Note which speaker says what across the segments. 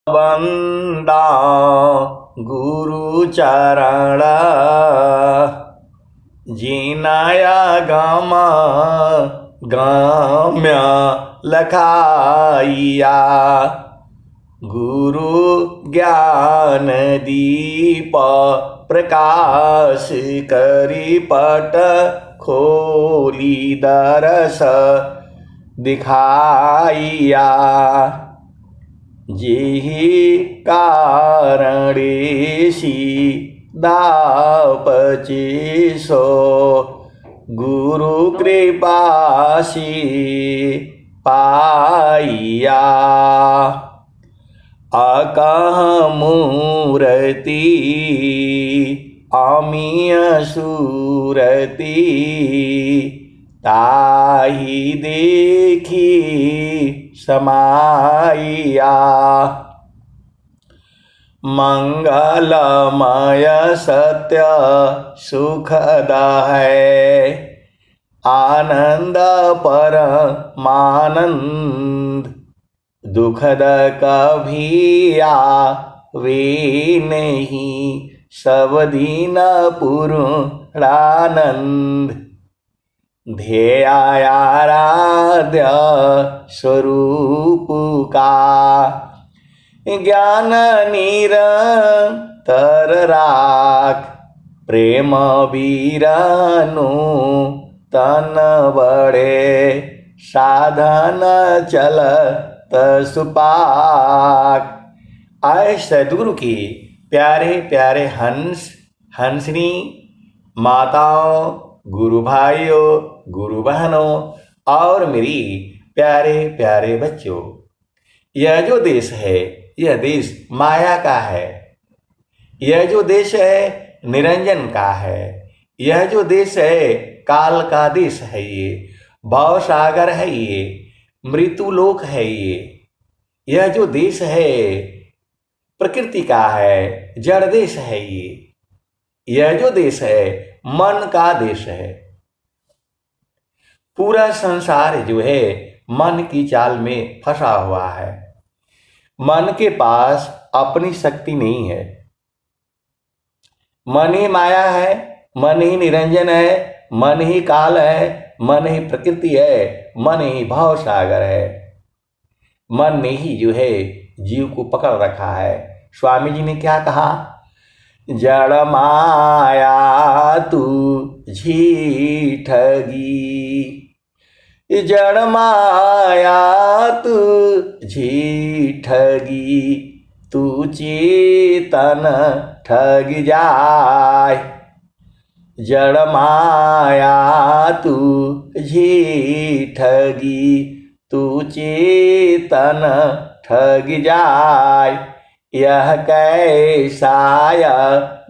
Speaker 1: बंदा गुरु चरण जिनाया गम गम्य लखाइया। गुरु ज्ञान दीप प्रकाश करी पट खोली दरस दिखाइया। जेहि कारणेसी दापचे सो गुरु कृपासी पाइया। अकह मूर्ति अमीय सूरति ताहि देखी समाइया। मंगलमय सत्य सुखद है आनंद परमानंद। दुखद कभी आवे नहीं सब दिन पूर्णानंद। ध्येयाराध्य स्वरूप का ज्ञान निरंतर राख। प्रेम वीरनु तन बड़े साधन चलत सुपाक। आए सदगुरु की प्यारे प्यारे हंसनी माताओं, गुरु भाइयों, गुरु बहनों और मेरी प्यारे प्यारे बच्चों, यह जो देश है यह देश माया का है। यह जो देश है निरंजन का है। यह जो देश है काल का देश है। ये भव सागर है। ये मृत्युलोक है। यह जो देश है प्रकृति का है, जड़ देश है। यह जो देश है मन का देश है। पूरा संसार जो है मन की चाल में फंसा हुआ है। मन के पास अपनी शक्ति नहीं है। मन ही माया है, मन ही निरंजन है, मन ही काल है, मन ही प्रकृति है, मन ही भाव सागर है। मन ने ही जो है जीव को पकड़ रखा है। स्वामी जी ने क्या कहा? जड़ माया तू झीठगी, जड़ माया तू झीठगी, तू चेतन ठग जाय। जड़ माया तू झीठगी, तू चेतन ठग जाय। यह कैसा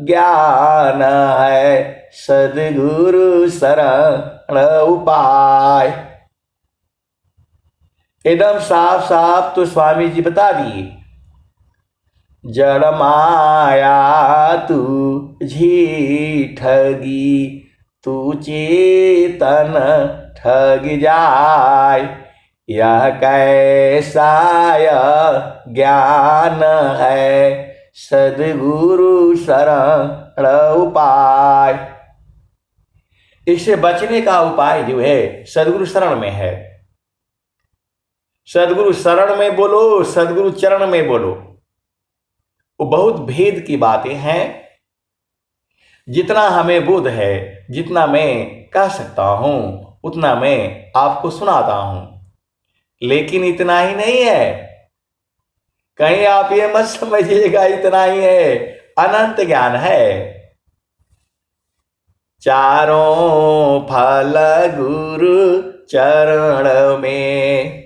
Speaker 1: ज्ञान है सद्गुरु शरण उपाय। एकदम साफ साफ तो स्वामी जी बता दिए। जड़ माया तू झीठगी, तू चेतन ठग जाय। यह कैसा ज्ञान है सद्गुरु शरण उपाय। इससे बचने का उपाय जो है सद्गुरु शरण में है। सद्गुरु शरण में बोलो, सद्गुरु चरण में बोलो। वो बहुत भेद की बातें हैं। जितना हमें बोध है, जितना मैं कह सकता हूं उतना मैं आपको सुनाता हूं। लेकिन इतना ही नहीं है। कहीं आप ये मत समझिएगा इतना ही है। अनंत ज्ञान है। चारों फल गुरु चरण में,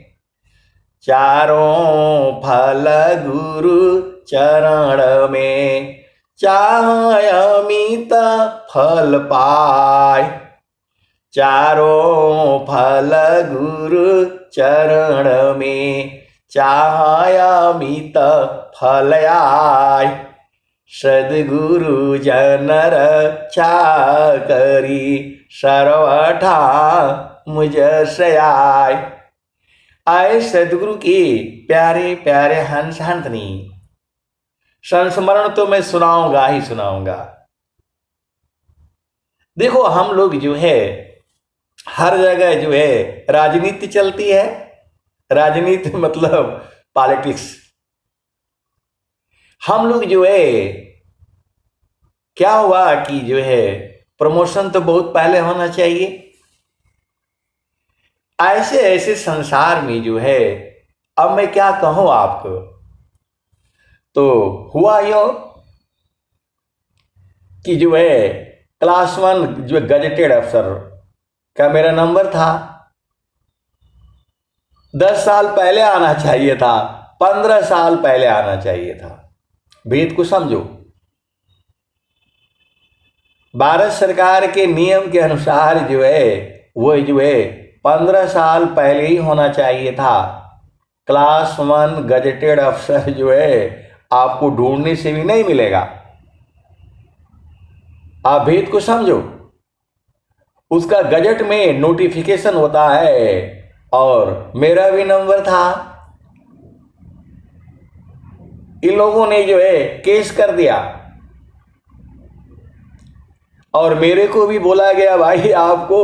Speaker 1: चारों फल गुरु चरण में, चाहे अमित फल पाय। चारों फल गुरु चरण में, चाहे अमित फल आय। सद्गुरु जन रक्षा करी सर्वथा मुझ से आय। आए सद्गुरु के प्यारे प्यारे हंस हंसनी संस्मरण तो मैं सुनाऊंगा ही सुनाऊंगा। देखो हम लोग जो है हर जगह जो है राजनीति चलती है। राजनीति मतलब पॉलिटिक्स। हम लोग जो है क्या हुआ कि जो है प्रमोशन तो बहुत पहले होना चाहिए। ऐसे ऐसे संसार में जो है अब मैं क्या कहूं आपको। तो हुआ यो कि जो है क्लास 1 जो गजेटेड अफसर का मेरा नंबर था। 10 साल पहले आना चाहिए था, 15 साल पहले आना चाहिए था। भेद को समझो। भारत सरकार के नियम के अनुसार जो है वो जो है 15 साल पहले ही होना चाहिए था। क्लास 1 गजेटेड अफसर जो है आपको ढूंढने से भी नहीं मिलेगा। आप भेद को समझो। उसका गजट में नोटिफिकेशन होता है और मेरा भी नंबर था। इन लोगों ने जो है केस कर दिया और मेरे को भी बोला गया भाई आपको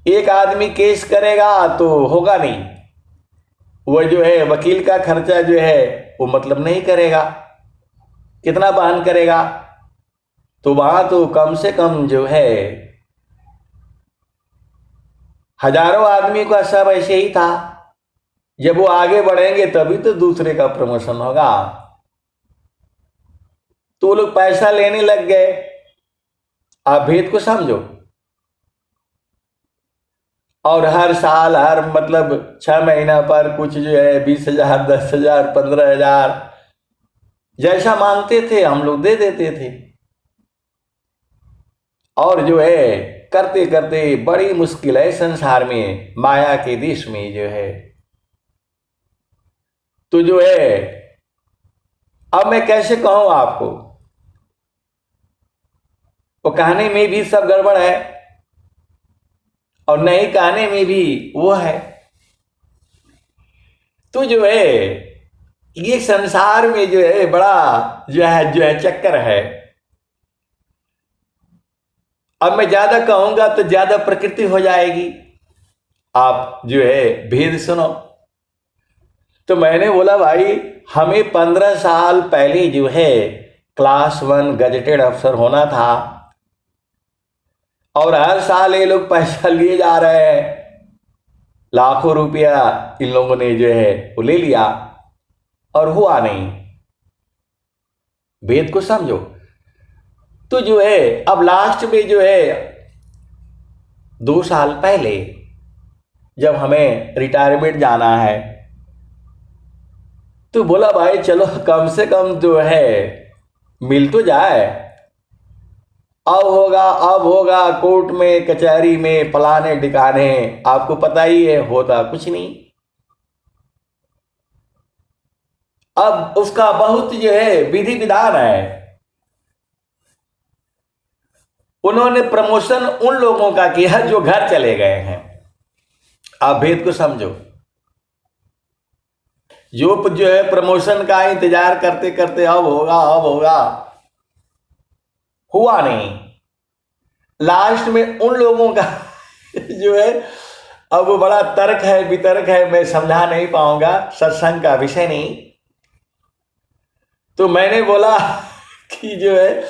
Speaker 1: एक आदमी केस करेगा तो होगा नहीं। वो जो है वकील का खर्चा जो है वो मतलब नहीं करेगा। कितना बहन करेगा। तो वहां तो कम से कम जो है हजारों आदमी का सब ऐसे ही था। जब वो आगे बढ़ेंगे तभी तो दूसरे का प्रमोशन होगा। तो वो लोग पैसा लेने लग गए। आप भेद को समझो। और हर साल हर मतलब 6 महीना पर कुछ जो है 20,000 10,000 15,000 जैसा मांगते थे हम लोग दे देते थे। और जो है करते करते बड़ी मुश्किल है संसार में, माया के देश में जो है। तो जो है अब मैं कैसे कहूं आपको। वो कहने में भी सब गड़बड़ है और नहीं कहने में भी वो है। तो जो है ये संसार में जो है बड़ा जो है चक्कर है। अब मैं ज्यादा कहूंगा तो ज्यादा प्रकृति हो जाएगी। आप जो है भेद सुनो। तो मैंने बोला भाई हमें 15 साल पहले जो है क्लास 1 गजेटेड अफसर होना था और हर साल ये लोग पैसा लिए जा रहे हैं। लाखों रुपया इन लोगों ने जो है वो ले लिया और हुआ नहीं। भेद को समझो। तो जो है अब लास्ट में जो है 2 साल पहले जब हमें रिटायरमेंट जाना है तो बोला भाई चलो कम से कम जो है मिल तो जाए। अब होगा कोर्ट में कचहरी में फलाने ठिकाने। आपको पता ही है होता कुछ नहीं। अब उसका बहुत जो है विधि विधान है। उन्होंने प्रमोशन उन लोगों का किया जो घर चले गए हैं। आप भेद को समझो। जो है प्रमोशन का इंतजार करते करते अब होगा हुआ नहीं। लास्ट में उन लोगों का जो है अब वो बड़ा तर्क है वितर्क है, मैं समझा नहीं पाऊंगा, सत्संग का विषय नहीं। तो मैंने बोला कि जो है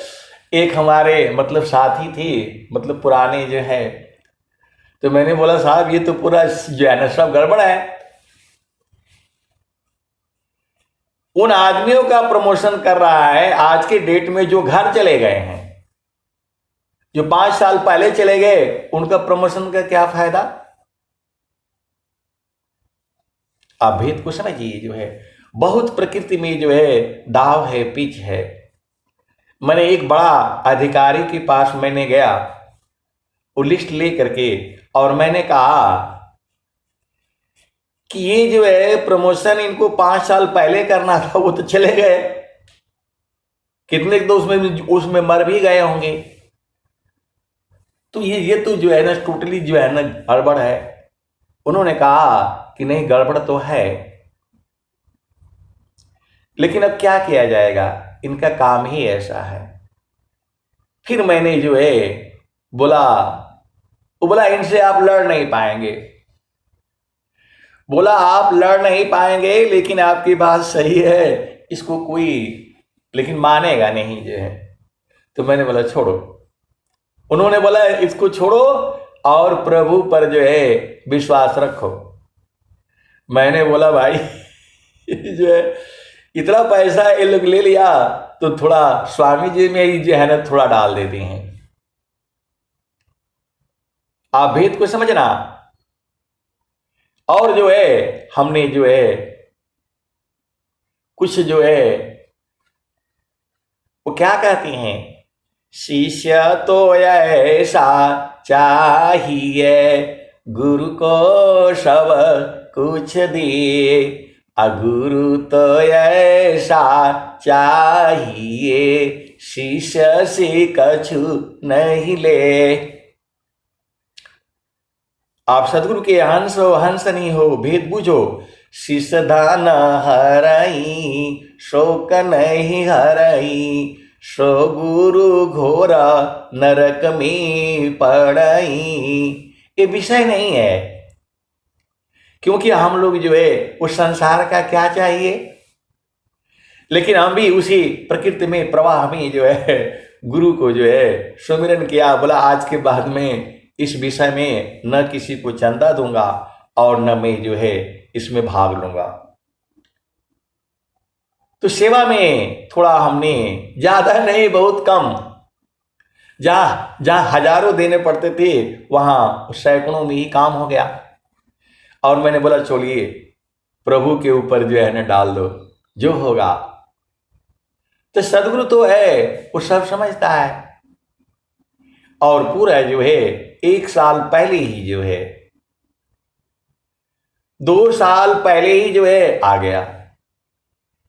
Speaker 1: एक हमारे मतलब साथी थी मतलब पुराने जो है। तो मैंने बोला साहब ये तो पूरा जो है ना सब गड़बड़ है। उन आदमियों का प्रमोशन कर रहा है आज के डेट में जो घर चले गए हैं। जो 5 साल पहले चले गए उनका प्रमोशन का क्या फायदा। आप भेद को समझिए। जो है बहुत प्रकृति में जो है दाव है पिच है। मैंने एक बड़ा अधिकारी के पास मैंने गया वो लिस्ट ले करके और मैंने कहा कि ये जो है प्रमोशन इनको 5 साल पहले करना था वो तो चले गए। कितने तो उसमें मर भी गए होंगे। तो ये तो जो है ना टोटली जो है ना गड़बड़ है। उन्होंने कहा कि नहीं गड़बड़ तो है लेकिन अब क्या किया जाएगा, इनका काम ही ऐसा है। फिर मैंने जो है बोला, वो बोला इनसे आप लड़ नहीं पाएंगे। बोला आप लड़ नहीं पाएंगे, लेकिन आपकी बात सही है, इसको कोई लेकिन मानेगा नहीं जो है। तो मैंने बोला छोड़ो। उन्होंने बोला इसको छोड़ो और प्रभु पर जो है विश्वास रखो। मैंने बोला भाई जो है इतना पैसा ये लोग ले लिया, तो थोड़ा स्वामी जी में ही जो है ना थोड़ा डाल देते हैं। आप भेद को समझना। और जो है हमने जो है कुछ जो है वो क्या कहती हैं, शिष्य तो ऐसा चाहिए गुरु को सब कुछ दिए, गुरु तो ऐसा चाहिए शिष्य से कछु नहीं ले। आप सदगुरु के हंस हो हंस नहीं हो, भेद बूझो। शिष्य धन हरई शोक नहीं हरई, सो गुरु घोर नरक में पड़ई। ये विषय नहीं है, क्योंकि हम लोग जो है उस संसार का क्या चाहिए, लेकिन हम भी उसी प्रकृति में प्रवाह में जो है गुरु को जो है सुमिरन किया। बोला आज के बाद में इस विषय में न किसी को चंदा दूंगा और न मैं जो है इसमें भाग लूंगा। तो सेवा में थोड़ा हमने ज्यादा नहीं बहुत कम, जहां हजारों देने पड़ते थे वहां सैकड़ों में ही काम हो गया। और मैंने बोला चलिए प्रभु के ऊपर जो है ना डाल दो, जो होगा। तो सदगुरु तो है, वो सब समझता है। और पूरा जो है 1 साल पहले ही जो है 2 साल पहले ही जो है आ गया,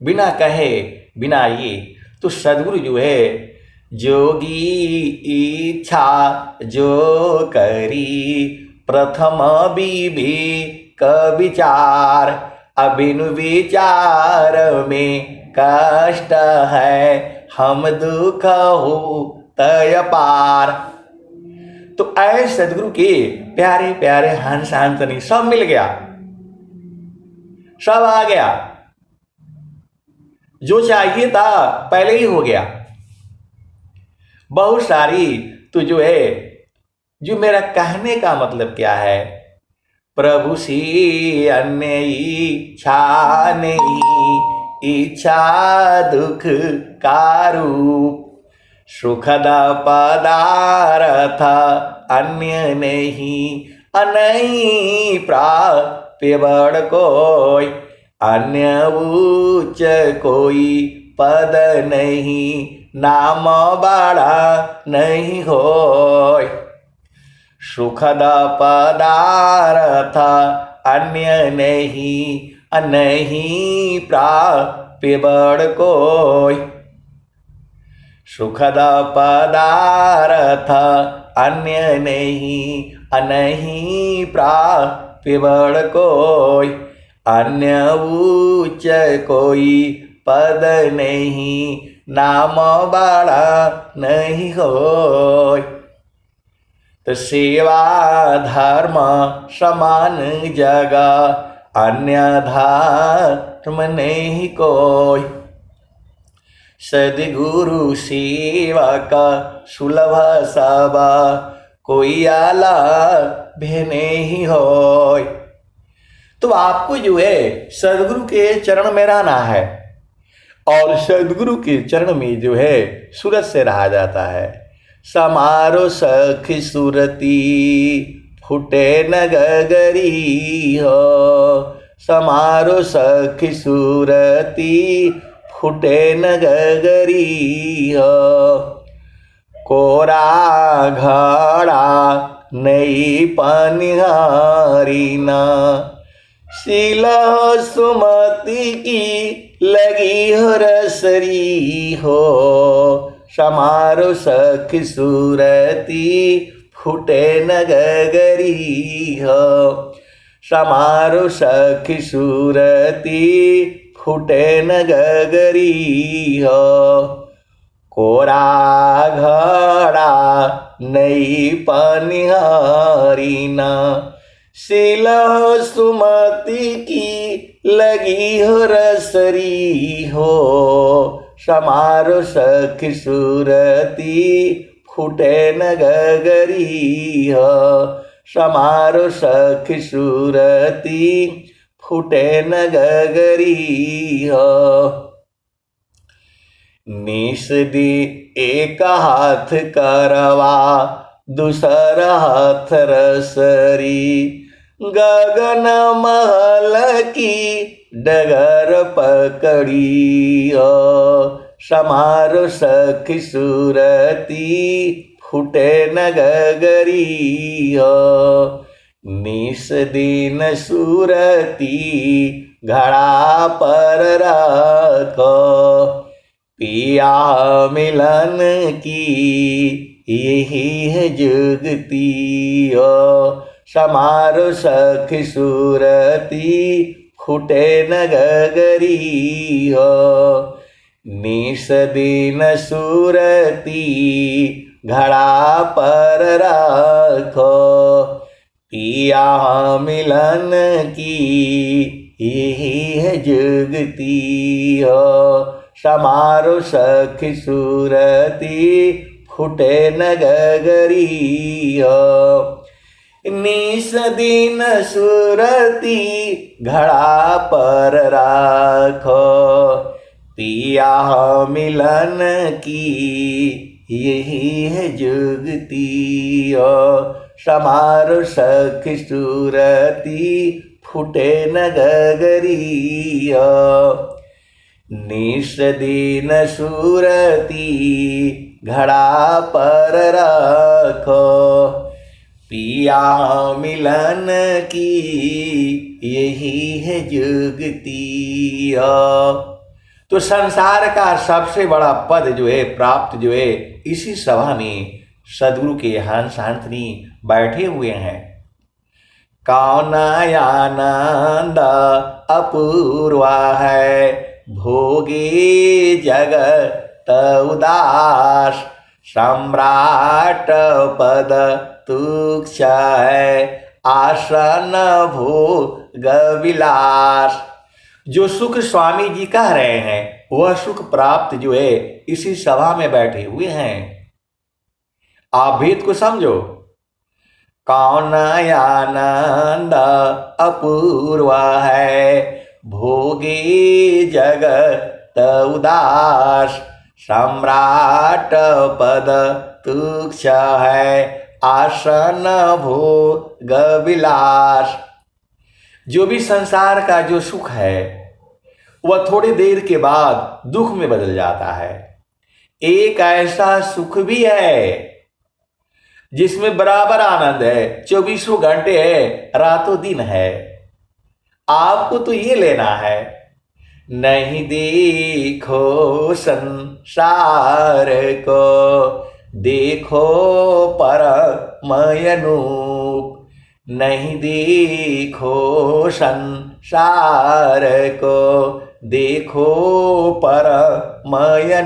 Speaker 1: बिना कहे बिना ये। तो सदगुरु जो है जोगी इच्छा जो करी, प्रथम विवेक विचार, अबिनु विचार में कष्ट है, हम दुख हो तय पार। तो ऐसे सदगुरु के प्यारे प्यारे हंस हंसनी सब मिल गया, सब आ गया, जो चाहिए था पहले ही हो गया। बहुत सारी तो जो है, जो मेरा कहने का मतलब क्या है, प्रभु से अन्य इच्छा नहीं, इच्छा दुख का रूप, सुखद पदार्थ अन्य नहीं, अनई प्राप्य बड़ कोई, अन्य उच्च कोई पद नहीं, नाम बड़ा नहीं होय। सुखद पदार्थ अन्य नहीं, नहीं प्राप्य बड़ कोई, सुखद पदार्थ अन्य नहीं, नहीं प्राप्य बड़ कोई, अन्य उच्च कोई पद नहीं, नाम बड़ा नहीं होय। तो सेवा धर्म समान जगह, अन्य धर्म नहीं कोई, सद्गुरु सेवक सुलभ सब, कोई आला भी नहीं होय। तो आपको जो है सदगुरु के चरण में रहना है, और सदगुरु के चरण में जो है सूरत से रहा जाता है। समारो सखी सुरती फुटे न गगरी हो, समारो सखी सुरती फुटे न गगरी हो, कोरा घड़ा नई पनिहारी ना, शीला सुमति की लगी हो रसरी हो, समारो सखी सूरती फुटे न गगरी हो, समारो सखी सूरती फूटे न गगरी हो। कोरा घड़ा नई पनिहारी न, शील सुमति की लगी हो रसरी हो। समारो सखी सूरती फूटे न गगरी हो। समारो सखी सूरती फूटे न गगरी हो। निस दी एक हाथ करवा दूसर हाथ रसरी। गगन महल की डगर पकड़ी हो। समारो सखी सूरती फूटे न गगरी हो। निस दिन सूरती घड़ा पर रखो। पिया मिलन की यही है जुगती हो। समारो सखी सूरती फूटे न गगरी हो। निस दिन सूरती घड़ा पर रखो। पिया मिलन की यही है जुगती हो। समारो सखी सूरती फूटे न गगरी हो। निस दिन सूरती घड़ा पर राखो। पिया मिलन की यही है जुगती हो। समारो सखी सूरती फूटे न गगरी हो। निस दिन सूरती घड़ा पर रखो। पिया मिलन की यही है जुगती हो। तो संसार का सबसे बड़ा पद जो है, प्राप्त जो है, इसी सभा में सदगुरु के हंस हंसनी बैठे हुए हैं। कौन आनंद अपूर्वा है, भोगी जगत उदास। सम्राट पद तुच्छ है, आसन भोग विलास। जो सुख स्वामी जी कह रहे हैं वह सुख प्राप्त जो है इसी सभा में बैठे हुए हैं। आप भेद को समझो। कौन आनंद अपूर्वा है, भोगी जगत उदास। सम्राट पद तुच्छ है, आसन भोग विलास। जो भी संसार का जो सुख है वह थोड़ी देर के बाद दुख में बदल जाता है। एक ऐसा सुख भी है जिसमें बराबर आनंद है, 24 घंटे है, रातों दिन है। आपको तो ये लेना है। नहीं देखो संसार को, देखो परमयनूप। नहीं देखो संसार को, देखो परमयनूप।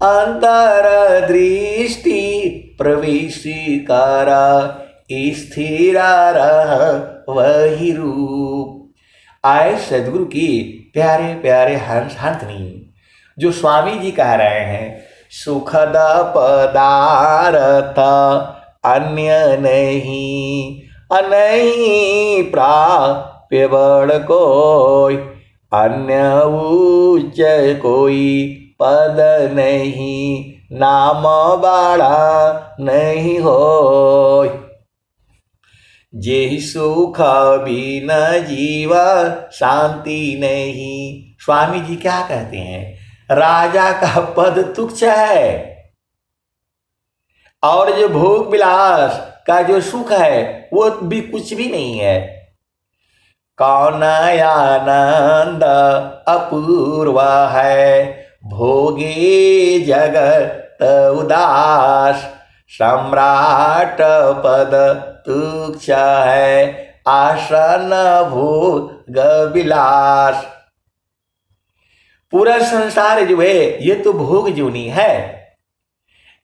Speaker 1: अंतर दृष्टि प्रवेशी करा, स्थिर रह वही रूप। आए सदगुरु की प्यारे प्यारे हंस हंसनी जो स्वामी जी कह रहे हैं, सुखद पदार्थ अन्य नहीं, नहीं प्राप्य बड़ कोई। अन्य उच्च कोई पद नहीं, नाम बड़ा नहीं होय। जे सुख बिना जीवा शांति नहीं। स्वामी जी क्या कहते हैं? राजा का पद तुच्छ है और जो भोग विलास का जो सुख है वो भी कुछ भी नहीं है। कौन आनंद अपूर्वा है, भोगी जगत उदास। सम्राट पद तुच्छ है, आसन भोग विलास। पूरा संसार जो है ये तो भोग जोनी है।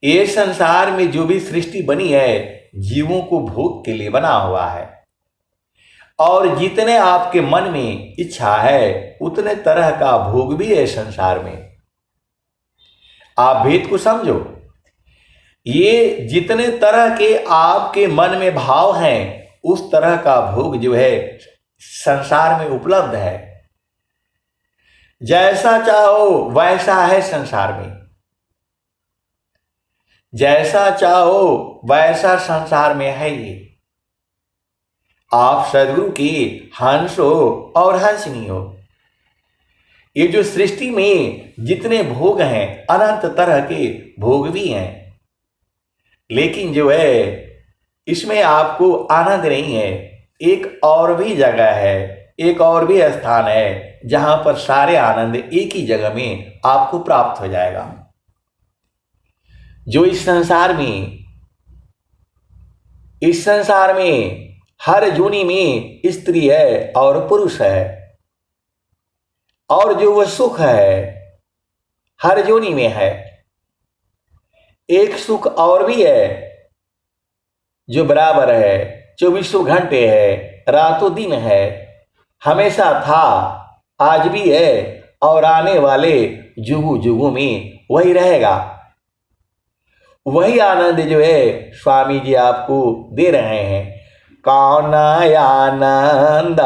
Speaker 1: ये संसार में जो भी सृष्टि बनी है जीवों को भोग के लिए बना हुआ है, और जितने आपके मन में इच्छा है उतने तरह का भोग भी है संसार में। आप भेद को समझो। ये जितने तरह के आपके मन में भाव हैं उस तरह का भोग जो है संसार में उपलब्ध है। जैसा चाहो वैसा है संसार में, जैसा चाहो वैसा संसार में है। ये आप सदगुरु की हंस हो और हंसनी हो। ये जो सृष्टि में जितने भोग हैं अनंत तरह के भोग भी हैं, लेकिन जो है इसमें आपको आनंद नहीं है। एक और भी जगह है, एक और भी स्थान है जहां पर सारे आनंद एक ही जगह में आपको प्राप्त हो जाएगा। जो इस संसार में हर योनि में स्त्री है और पुरुष है, और जो वह सुख है हर योनि में है। एक सुख और भी है जो बराबर है, 24 घंटे है, रातों दिन है, हमेशा था, आज भी है और आने वाले जुगु जुगु में वही रहेगा। वही आनंद जो है स्वामी जी आपको दे रहे हैं। कौन आनंद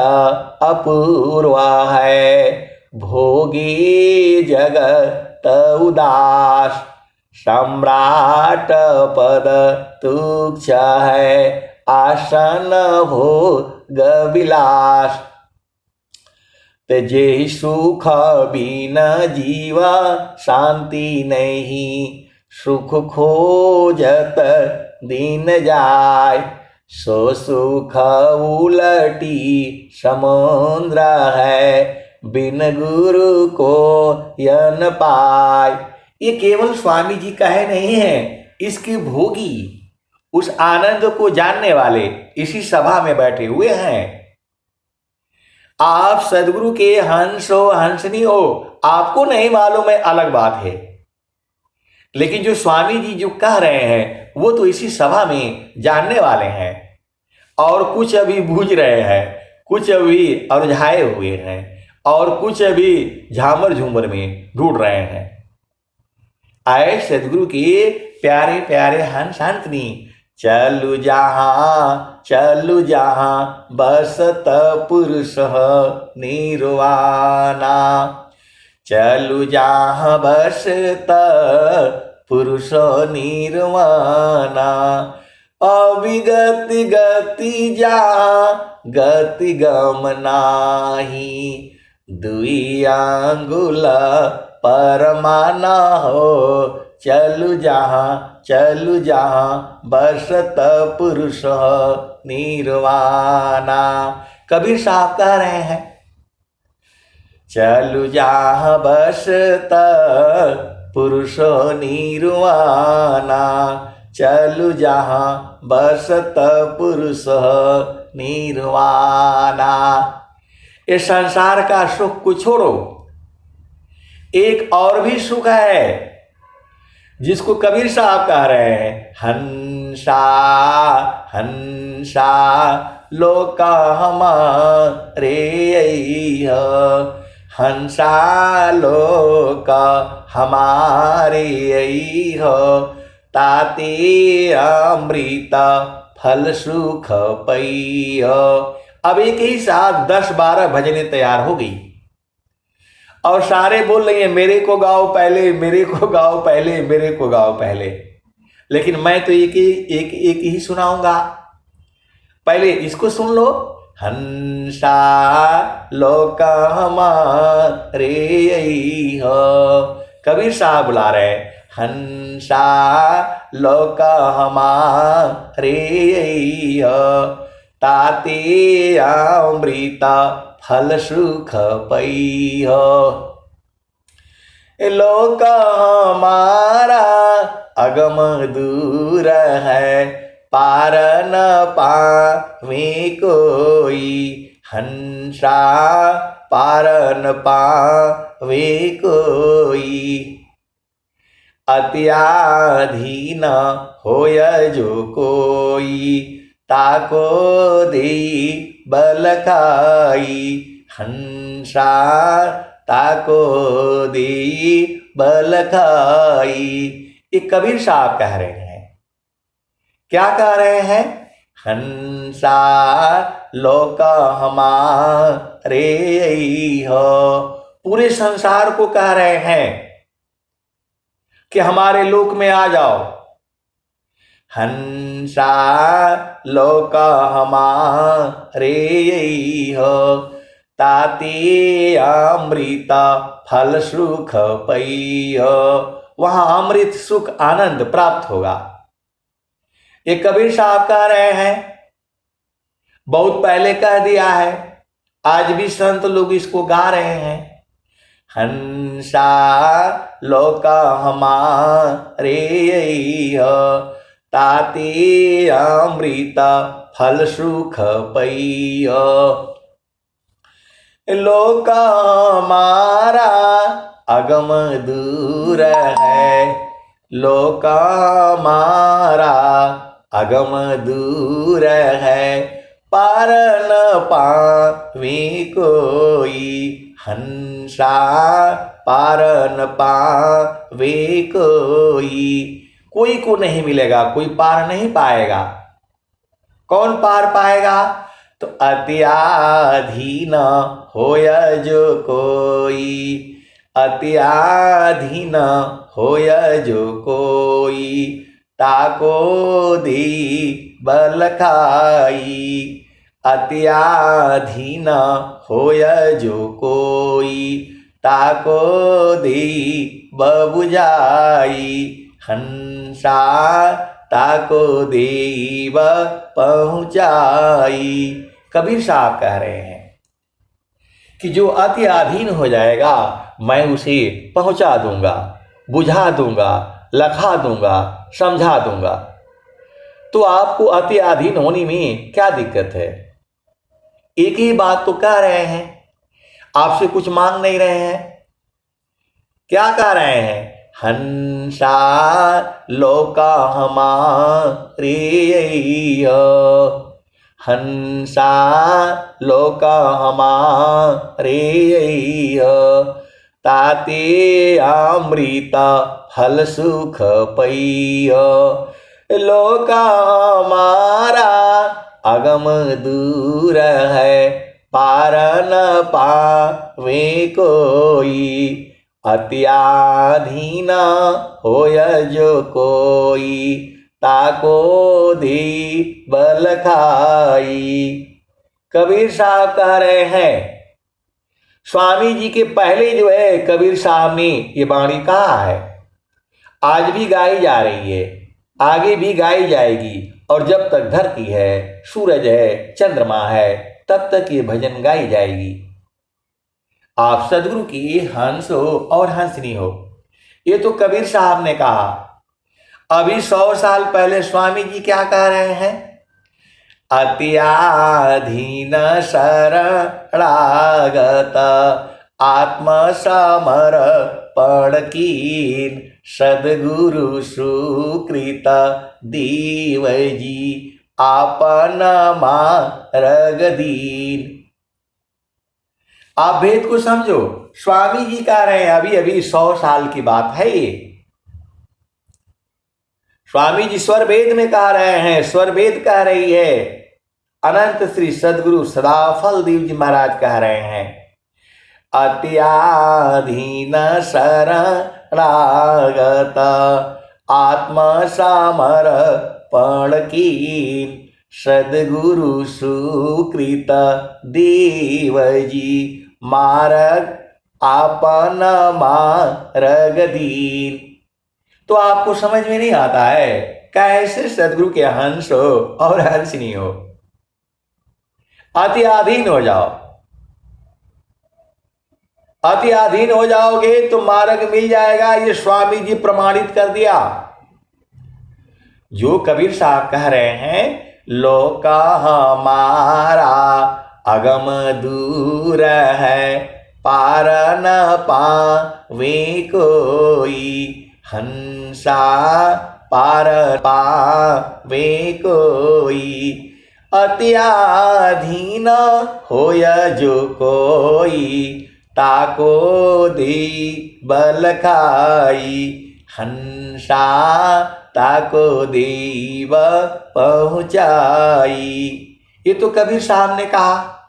Speaker 1: अपूर्वा है, भोगी जगत उदास, सम्राट पद तुच्छ है, आसन भोग विलास। तेजे सुख बिना जीवा शांति नहीं, सुख खोजत दिन जाय, सो सुख उलटी समुद्र है, बिन गुरु को यन पाय। ये केवल स्वामी जी कहे नहीं है, इसके भोगी उस आनंद को जानने वाले इसी सभा में बैठे हुए हैं। आप सदगुरु के हंस हो हंसनी हो, आपको नहीं मालूम है अलग बात है, लेकिन जो स्वामी जी जो कह रहे हैं वो तो इसी सभा में जानने वाले हैं, और कुछ अभी बूझ रहे हैं, कुछ अभी उलझाए हुए हैं, और कुछ अभी झामर झूमर में ढूंढ रहे हैं। आए सदगुरु के प्यारे प्यारे हंस हंसनी, चलु जहां बसत पुरुष निर्वाणा, चलु जहां बसत पुरुष निर्वाणा, अविगति गति जहां गति गम नाही, दुई अंगुल परमाना हो, चलु जहां बसत पुरुष निर्वाणा। कबीर साहब कह रहे हैं चलु जहां बसत पुरुष निर्वाणा, चलु जहां बसत पुरुष निर्वाणा। इस संसार का सुख को छोड़ो, एक और भी सुख है जिसको कबीर साहब कह रहे हैं, हंसा हंसा लोका हमारे, हंसा लोका हमारे, ताते अमृत फल सुख पई। अब एक ही साथ 10-12 भजनें तैयार हो गई और सारे बोल रही हैं मेरे को गाओ पहले, मेरे को गाओ पहले, मेरे को गाओ पहले। लेकिन मैं तो एक ही सुनाऊंगा, पहले इसको सुन लो। हंसा लोका हमारे, कबीर साहब बुला रहे हैं, हंसा लोका हमारे, ताते अमृता फल सुख पई। लोक हमारा अगम दूर है, पार न पावे कोई, हंसा पार न पावे वे कोई। अत्याधीन होय जो कोई, ताको देई बल खाई। हंसा ताको देई बल खाई। ये कबीर साहब कह रहे हैं। क्या कह रहे हैं? हंसा लोक हमारे हो। पूरे संसार को कह रहे हैं कि हमारे लोक में आ जाओ। हंसा लोक हमारे हो, ताते अमृत फल सुख पइयो। वहां अमृत सुख आनंद प्राप्त होगा। ये कबीर साहब कह रहे हैं, बहुत पहले कह दिया है, आज भी संत लोग इसको गा रहे हैं। हंसा लोक हमारे हो, ताते अमृत फल सुख पइयो। लोक हमारा अगम दूर है, लोक हमारा अगम दूर है। पार न पावे कोई, हंसा पार न पावे कोई। कोई को नहीं मिलेगा, कोई पार नहीं पाएगा। कौन पार पाएगा? तो अत्याधीन होय जो कोई, अत्याधीन होय जो कोई, ताको दी बल खाई। अत्याधीन होय जो कोई, ताको दी बबुझाई। हंसा ताको देव पहुंचाई। कबीर साहब कह रहे हैं कि जो अति अधीन हो जाएगा, मैं उसे पहुंचा दूंगा, बुझा दूंगा, लखा दूंगा, समझा दूंगा। तो आपको अति अधीन होने में क्या दिक्कत है? एक ही बात तो कह रहे हैं, आपसे कुछ मांग नहीं रहे हैं। क्या कह रहे हैं? हंसा लोक हमारे हो, हंसा लोक हमारे हो, ताते अमृत फल सुख पइयो। लोक हमारा अगम दूर है, पार न पावे कोई। अत्याधीन होय जो कोई, ताको दी बल खाई। कबीर साहब कह रहे हैं, स्वामी जी के पहले जो है कबीर साहब ने ये वाणी कहा है, आज भी गाई जा रही है, आगे भी गाई जाएगी। और जब तक धरती है, सूरज है, चंद्रमा है, तब तक ये भजन गाई जाएगी। आप सदगुरु की हंस हो और हंसनी हो, ये तो कबीर साहब ने कहा। अभी 100 साल पहले स्वामी जी क्या कह रहे हैं? अत्याधीन शरणागत आत्मसमर्पण कीन, सद्गुरु सुकृत दीवजी आपन मार्ग दीन। आप भेद को समझो। स्वामी जी कह रहे हैं, अभी अभी 100 साल की बात है ये। स्वामी जी स्वर वेद में कह रहे हैं, स्वर वेद कह रही है। अनंत श्री सदगुरु सदाफल देव जी महाराज कह रहे हैं, अत्याधीन शरणागत आत्मसमर्पण कीन, सद्गुरु सुकृत देवजी मार्ग आपन मार्ग दीन। तो आपको समझ में नहीं आता है कैसे सदगुरु के हंस हो और हंसनी हो। अति अधीन हो जाओ, अति अधीन हो जाओगे तो मार्ग मिल जाएगा। ये स्वामी जी प्रमाणित कर दिया। जो कबीर साहब कह रहे हैं, लोका हमारा अगम दूर है, पार न पावे कोई, हंसा पार पावे कोई। अत्याधीन होय जो कोई, ताको दे बल खाई। हंसा ताको देव पहुँचाई। ये तो कबीर साहब ने कहा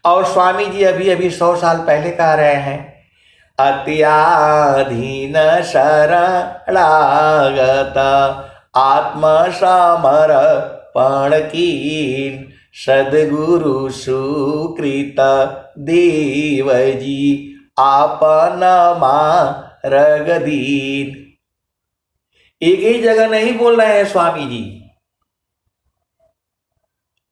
Speaker 1: और स्वामी जी अभी अभी 100 साल पहले कह रहे हैं। अत्याधीन शरणागत आत्मसमर्पण कीन, सद्गुरु सुकृत देव जी आपन मार्ग दीन। एक ही जगह नहीं बोल रहे हैं स्वामी जी,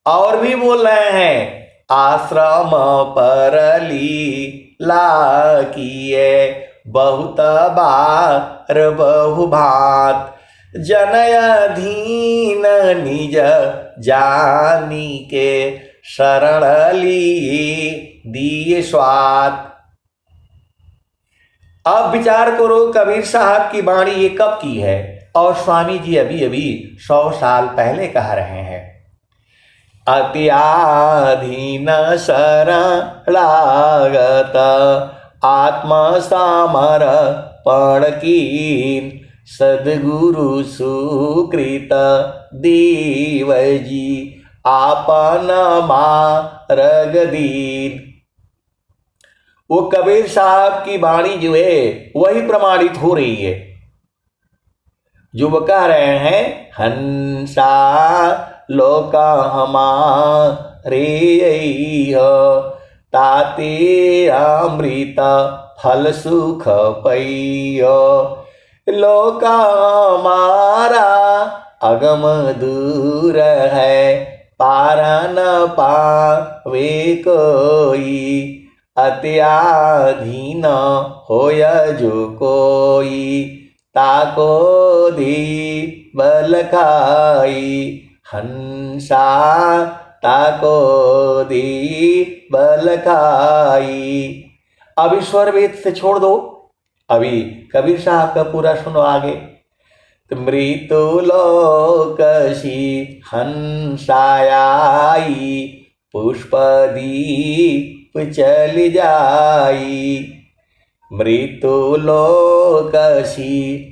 Speaker 1: और भी बोल रहे हैं। आश्रम पर लीला किए बहुत बार बहुभात, जनय धीन निज जानी के शरण लिए दिए स्वाद। अब विचार करो कबीर साहब की वाणी ये कब की है, और स्वामी जी अभी अभी 100 साल पहले कह रहे हैं। अत्याधीन शरणागत आत्मसमर्पण कीन, सद्गुरु सुकृत देव जी आपन मार्ग दीन। वो कबीर साहब की वाणी जो है वही प्रमाणित हो रही है, जो वो कह रहे हैं। हंसा लोका हमारे ताते अमृत फल सुख पैयो, लोका हमारा अगम दूर है, पार न पावे कोई। अत्याधीन होय जो कोई, ताको दी बल खाई। हंसा ताको दी बल खाई। अब ईश्वर वेद से छोड़ दो, अभी कबीर साहब का पूरा सुनो आगे। मृत्युलोकसी हंसायाई, पुष्पदीप चल जाई। मृत्युलोकसी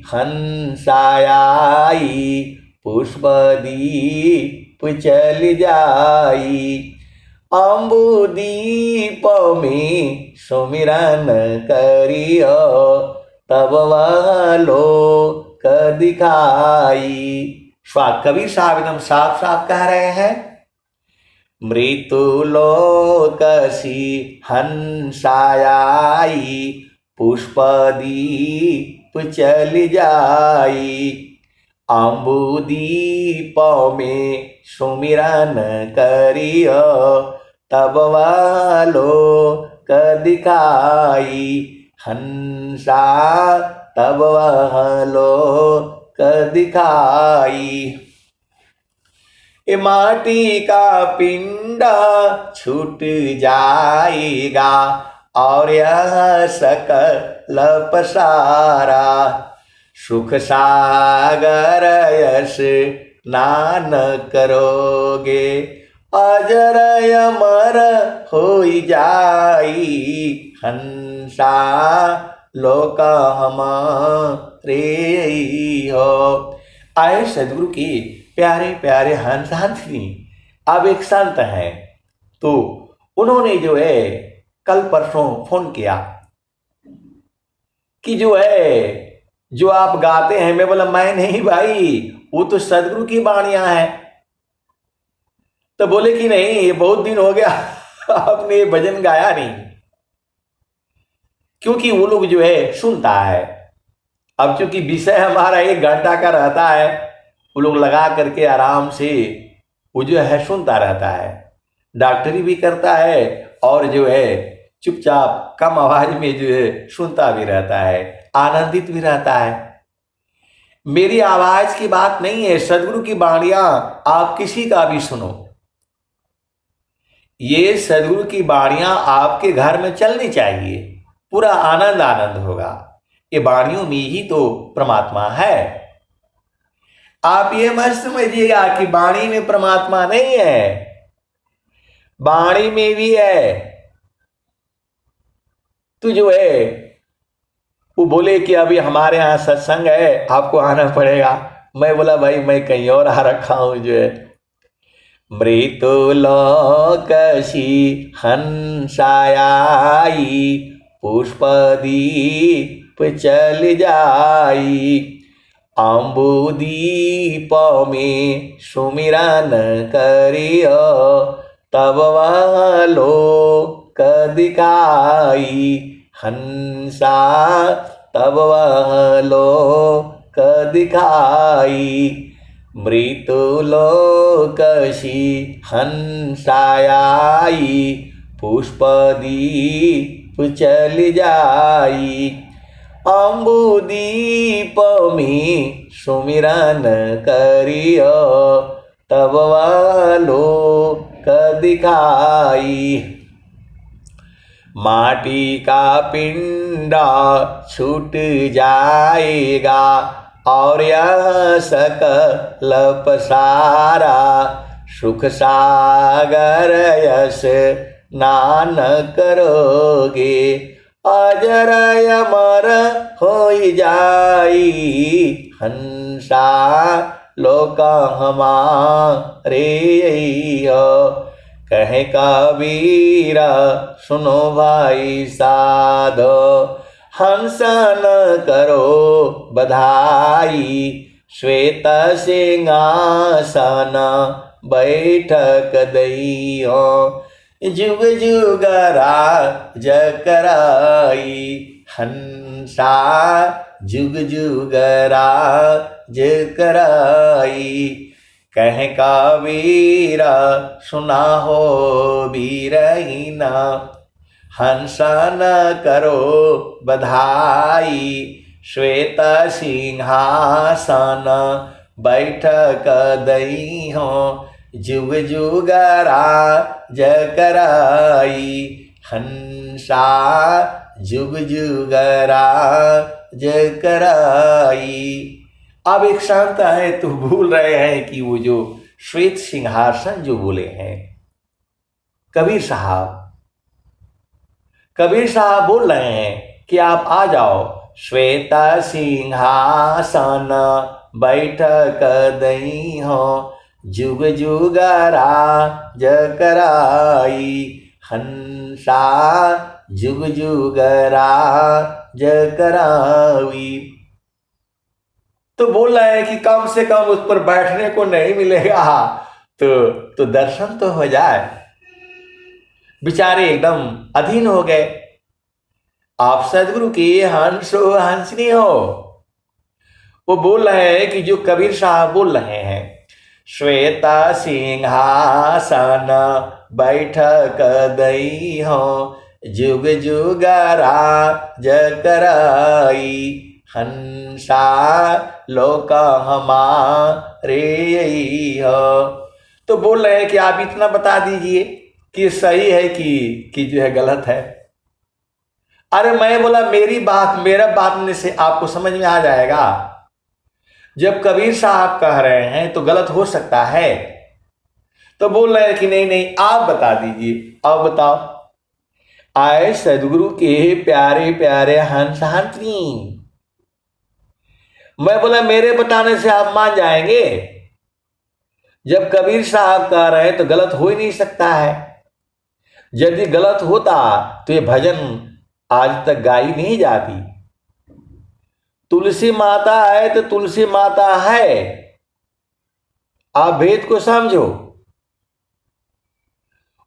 Speaker 1: हंसायाई, पुष्पदीप चल जाई। अम्बुदीप में सुमिरन करियो, तब वह लोक दिखाई। कबीर साहब एकदम साफ साफ कह रहे हैं। मृत्युलोकसी हंसायाई, पुष्पदीप चल जाई। अम्बुदीप में सुमिरन करियो, तब वह लोक दिखाई। हंसा तब वह लोक दिखाई। माटी का पिंड छूट जाएगा, और यह सकल पसारा। सुख सागर यश स्नान करोगे, अजर अमर हो जाई। हंसा लोक हमारे हो। आए सदगुरु की प्यारे प्यारे हंस हंसनी अब एक संत हैं, तो उन्होंने जो है कल परसों फोन किया कि जो है जो आप गाते हैं। मैं बोला मैं नहीं भाई, वो तो सदगुरु की वाणियां हैं। तो बोले कि नहीं, ये बहुत दिन हो गया आपने ये भजन गाया नहीं, क्योंकि वो लोग जो है सुनता है। अब चूंकि विषय हमारा 1 घंटा का रहता है, वो लोग लगा करके आराम से वो जो है सुनता रहता है, डॉक्टरी भी करता है और जो है चुपचाप कम आवाज में जो है सुनता भी रहता है, आनंदित भी रहता है। मेरी आवाज की बात नहीं है, सदगुरु की वाणियां आप किसी का भी सुनो, ये सदगुरु की वाणियां आपके घर में चलनी चाहिए, पूरा आनंद आनंद होगा। ये वाणियों में ही तो परमात्मा है। आप ये मत समझिएगा कि वाणी में परमात्मा नहीं है, वाणी में भी है। तो जो है वो बोले कि अभी हमारे यहाँ सत्संग है, आपको आना पड़ेगा। मैं बोला भाई मैं कहीं और आ रखा हूं जो है। मृत्युलोकसी हंसाई, पुष्पदीप चल जाई, अम्बुदीप में सुमिरन करियो, तब वह लोक दिखाई। हंसा तब वह लोक दिखाई, मृत्युलोकसी हंसाई, पुष्पदीप चल जाई, अम्बुदीप में सुमिरन करियो, तब वह लोक दिखाई। माटी का पिंडा छूट जाएगा और यह सकल पसारा, सुख सागर यश स्नान करोगे, अजर अमर हो जाई। हंसा लोक हमारे हो, कहे कबीर सुनो भाई साधो, हंस न करो बधाई, श्वेत सिंहासन बैठक दइयो, जुग जुग राज कराई। हंसा जुग जुग राज कराई, कह कबीर सुना हो बीरहीना, हंसा न करो बधाई, श्वेत सिंहासन बैठक दइहो, जुग जुग राज कराई। हंसा जुग जुग राज कराई। अब एक संत है तो भूल रहे हैं कि वो जो श्वेत सिंहासन जो बोले हैं कबीर साहब बोल रहे हैं कि आप आ जाओ, श्वेत सिंहासन बैठक दइहो, जुग जुग राज कराई। हंसा जुग जुग राज कराई। तो बोल रहे हैं कि कम से कम उस पर बैठने को नहीं मिलेगा तो दर्शन तो हो जाए। बेचारे एकदम अधीन हो गए। आप सदगुरु की हंसो हंसनी हो। वो बोल रहे हैं कि जो कबीर साहब बोल रहे हैं, श्वेत सिंहासन बैठक दइहो, जुग जुग राज कराई। हंसा लोक हमारे हो। तो बोल रहे हैं कि आप इतना बता दीजिए कि सही है कि जो है गलत है। अरे मैं बोला मेरा बात में से आपको समझ में आ जाएगा। जब कबीर साहब कह रहे हैं तो गलत हो सकता है। तो बोल रहे हैं कि नहीं आप बता दीजिए। अब बताओ। आए सदगुरु के प्यारे प्यारे हंस हंसनी। मैं बोला मेरे बताने से आप मान जाएंगे। जब कबीर साहब कह रहे हैं तो गलत हो ही नहीं सकता है। यदि गलत होता तो ये भजन आज तक गाई नहीं जाती। तुलसी माता है तो तुलसी माता है। आप भेद को समझो।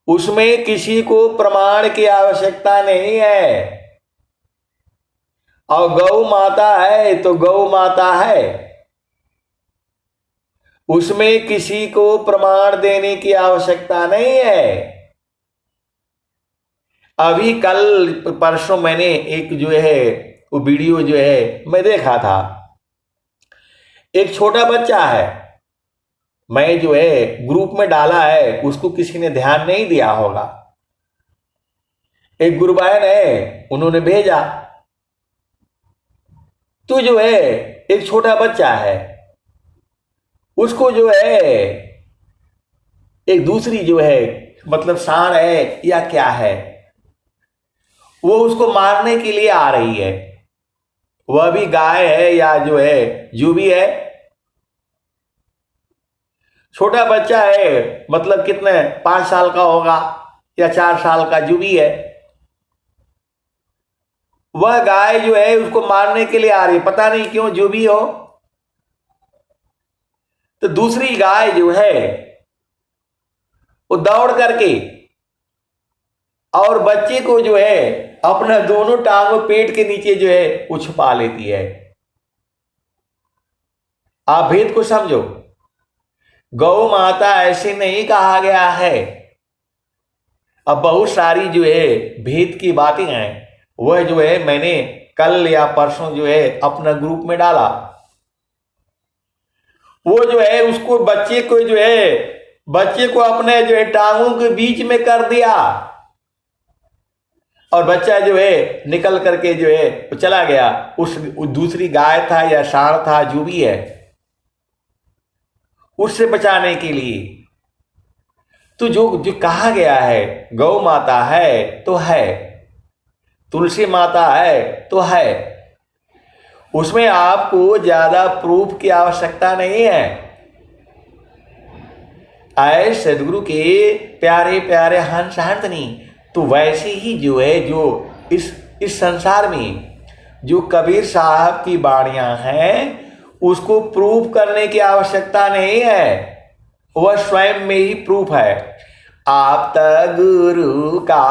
Speaker 1: उसमें किसी को प्रमाण की आवश्यकता नहीं है। और गौ माता है तो गौ माता है। उसमें किसी को प्रमाण देने की आवश्यकता नहीं है। अभी कल परसों मैंने एक जो है वो वीडियो जो है मैं देखा था। एक छोटा बच्चा है, मैं जो है ग्रुप में डाला है उसको किसी ने ध्यान नहीं दिया होगा। एक गुरुबायन है, उन्होंने भेजा, तो जो है एक छोटा बच्चा है, उसको जो है एक दूसरी जो है मतलब सांड है या क्या है, वो उसको मारने के लिए आ रही है। वह भी गाय है या जो है जो भी है, छोटा बच्चा है, मतलब कितने 5 साल का होगा या 4 साल का, जो भी है। वह गाय जो है उसको मारने के लिए आ रही है, पता नहीं क्यों, जो भी हो। तो दूसरी गाय जो है वो दौड़ करके और बच्चे को जो है अपना दोनों टांगों पेट के नीचे जो है वो छुपा लेती है। आप भेद को समझो। गौ माता ऐसे नहीं कहा गया है। अब बहुत सारी जो है भेद की बातें हैं, वह जो है मैंने कल या परसों जो है अपना ग्रुप में डाला। वो जो है उसको बच्चे को अपने जो है टांगों के बीच में कर दिया, और बच्चा जो है निकल करके जो है वो चला गया। उस दूसरी गाय था या सांड था, जो भी है, उससे बचाने के लिए। तो जो जो कहा गया है, गौ माता है तो है, तुलसी माता है तो है, उसमें आपको ज्यादा प्रूफ की आवश्यकता नहीं है। आए सदगुरु के प्यारे प्यारे हंस हंसनी, तो वैसे ही जो है जो इस संसार में जो कबीर साहब की बाणियां हैं, उसको प्रूफ करने की आवश्यकता नहीं है, वह स्वयं में ही प्रूफ है। आप तक गुरु का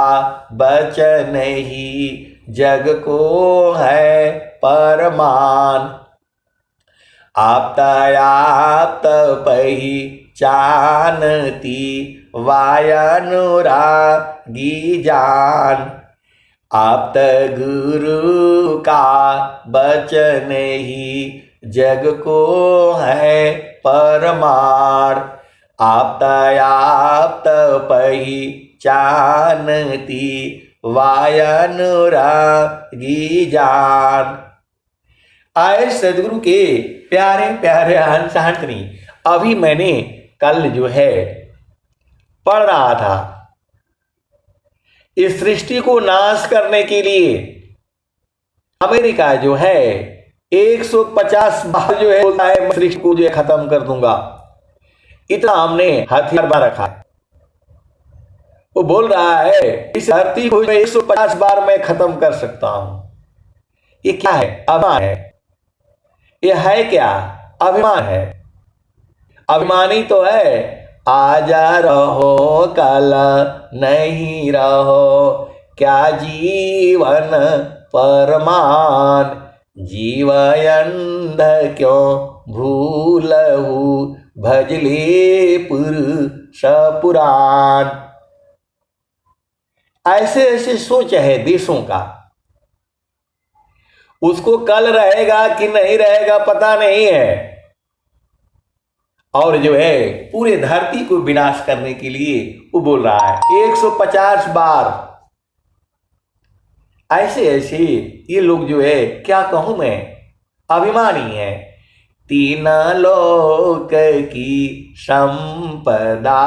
Speaker 1: बचन ही जग को है परमान, आप पही जानती वायनुरागी जान, आप गुरु का बचन ही जग को है परमार, आप पही जानती वायनुरागी जान। आए सदगुरु के प्यारे प्यारे हंस हंसनी, अभी मैंने कल जो है पढ़ रहा था, इस सृष्टि को नाश करने के लिए अमेरिका जो है 150 बार जो है बोलता है मैं सृष्टि को जो है खत्म कर दूंगा, इतना हमने हथियार बना रखा है। वो बोल रहा है इस धरती को 150 बार मैं खत्म कर सकता हूं। ये क्या है? अभिमान है। ये है क्या? अभिमान है। अभिमानी तो है, आजा रहो कल नहीं रहो, क्या जीवन परमान, जीवयंध क्यों भूलहु, भजले पुरुष पुराण। ऐसे ऐसे सोच है देशों का, उसको कल रहेगा कि नहीं रहेगा पता नहीं है, और जो है पूरे धरती को विनाश करने के लिए वो बोल रहा है 150 बार। ऐसे ऐसे ये लोग जो है क्या कहूं मैं, अभिमानी है। तीन लोक की संपदा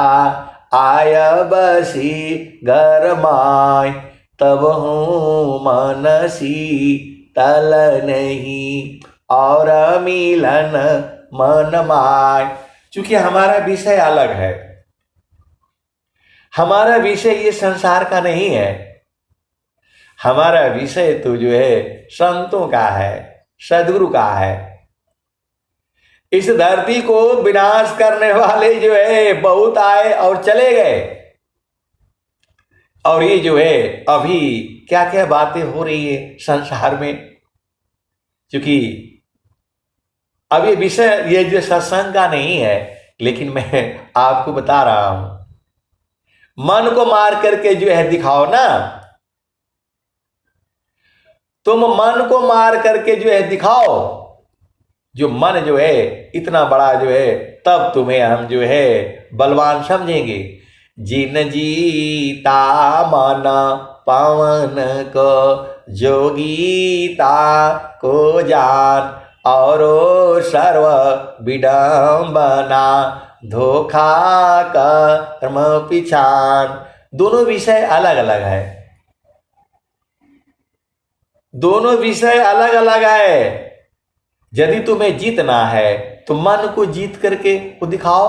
Speaker 1: आय बसी घर माय, तब हूं मनसी तल नहीं, और मिलन मन माय। चूंकि हमारा विषय अलग है, हमारा विषय ये संसार का नहीं है, हमारा विषय तो जो है संतों का है, सदगुरु का है। इस धरती को विनाश करने वाले जो है बहुत आए और चले गए, और ये जो है अभी क्या क्या बातें हो रही है संसार में। क्योंकि अब ये विषय ये जो सत्संग का नहीं है, लेकिन मैं आपको बता रहा हूं, मन को मार करके जो है दिखाओ ना, तुम मन को मार करके जो है दिखाओ। जो मन जो है इतना बड़ा जो है तब तुम्हें हम जो है बलवान समझेंगे। जिन जीता मन पवन को, जोगीता को जान, और सर्व विडम्बना धोखा कर्म पिछान। दोनों विषय अलग अलग है, दोनों विषय अलग अलग है। यदि तुम्हें जीतना है तो मन को जीत करके वो दिखाओ।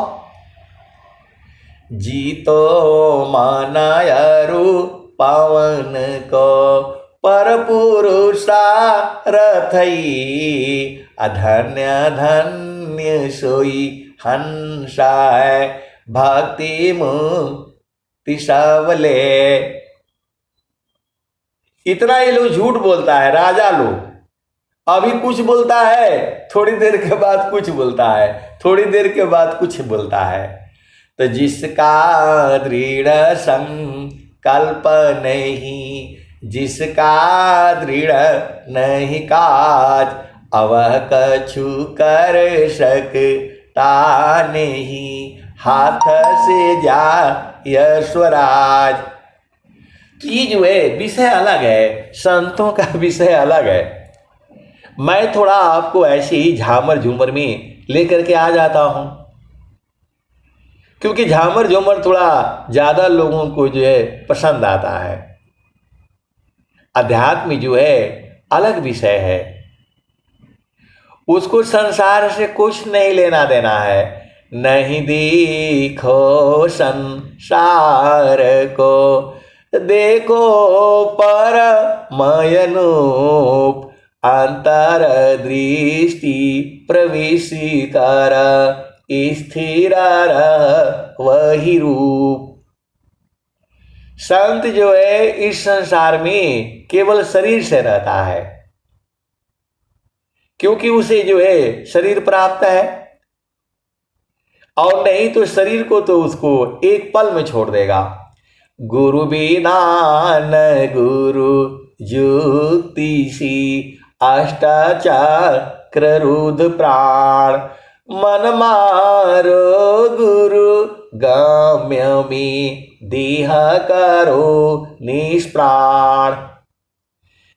Speaker 1: जीतो मानायरु पवन को, पर पुरुषा रथई, अधन्य धन्य सोई हंसा है, भक्ति मुक्ति सबले। इतना ये लोग झूठ बोलता है, राजा लोग। अभी कुछ बोलता है, थोड़ी देर के बाद कुछ बोलता है, थोड़ी देर के बाद कुछ बोलता है। तो जिसका दृढ़ संकल्प नहीं, जिसका दृढ़ नहीं काज, अवह कछु कर सकता नहीं, हाथ से जा यशवराज। तो ये जो है विषय अलग है, संतों का विषय अलग है। मैं थोड़ा आपको ऐसे ही झामर झूमर में लेकर के आ जाता हूं, क्योंकि झामर झूमर थोड़ा ज्यादा लोगों को जो है पसंद आता है। अध्यात्म जो है अलग विषय है, उसको संसार से कुछ नहीं लेना देना है। नहीं देखो संसार को, देखो पर मयनूप, अंतर दृष्टि प्रवेश कर, स्थिर रह वही रूप। संत जो है इस संसार में केवल शरीर से रहता है, क्योंकि उसे जो है शरीर प्राप्त है, और नहीं तो शरीर को तो उसको एक पल में छोड़ देगा। गुरु बिना न गुरु जुक्ति सी, अष्टाचक्र रुद्र प्राण, मन मारो गुरु गम्य में, देह करो निष्प्राण।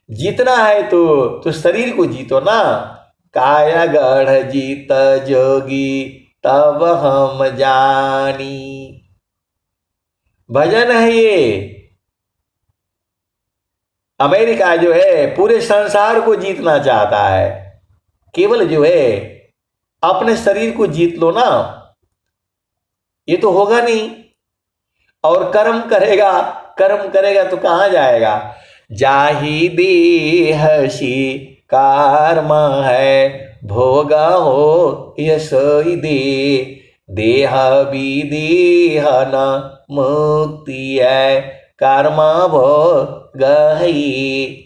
Speaker 1: जीतना है तो शरीर को जीतो ना। काया गढ़ जीत जोगी, तब हम जानी। भजन है ये। अमेरिका जो है पूरे संसार को जीतना चाहता है, केवल जो है अपने शरीर को जीत लो ना। ये तो होगा नहीं। और कर्म करेगा, कर्म करेगा तो कहां जाएगा। जाहि देह सी कर्म है, भोगा हो यशोई दे, देह विदेह न मुक्ति है, कर्म भोग ही।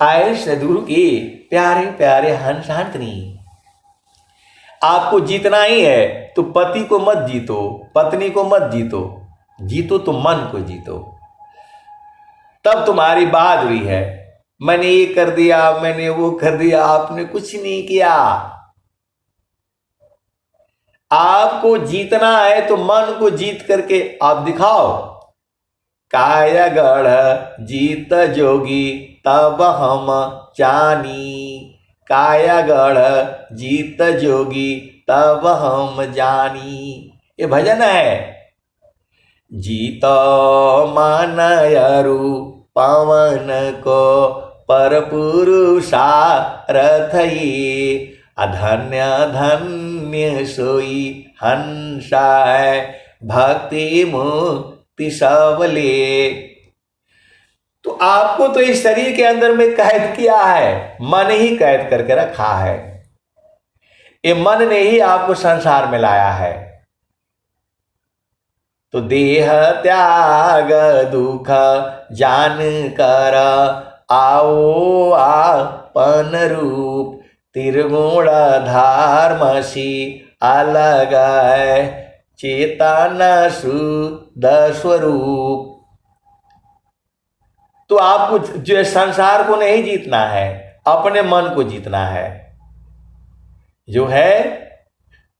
Speaker 1: आए सदगुरु के प्यारे प्यारे हंस हंसनी, आपको जीतना ही है तो पति को मत जीतो, पत्नी को मत जीतो, जीतो तो मन को जीतो। तब तुम्हारी बहादुरी है। मैंने ये कर दिया, मैंने वो कर दिया, आपने कुछ नहीं किया। आपको जीतना है तो मन को जीत करके आप दिखाओ। काया गढ़ जीत जोगी, तब हम जानी, काया गढ़ जीत जोगी, तब हम जानी। ये भजन है। जीत मानयरु पवन को, पर पुरुषा रथई, अधन्य धन्य सोई हंसा है, भक्ति मुक्ति सबले। तो आपको तो इस शरीर के अंदर में कैद किया है, मन ही कैद करके रखा है। ये मन ने ही आपको संसार में लाया है। तो देह त्याग दुख जान कर, आओ आपन रूप, त्रिगुण धर्मसी अलग है, चेतन शुद्ध स्वरूप। तो आपको जो संसार को नहीं जीतना है, अपने मन को जीतना है। जो है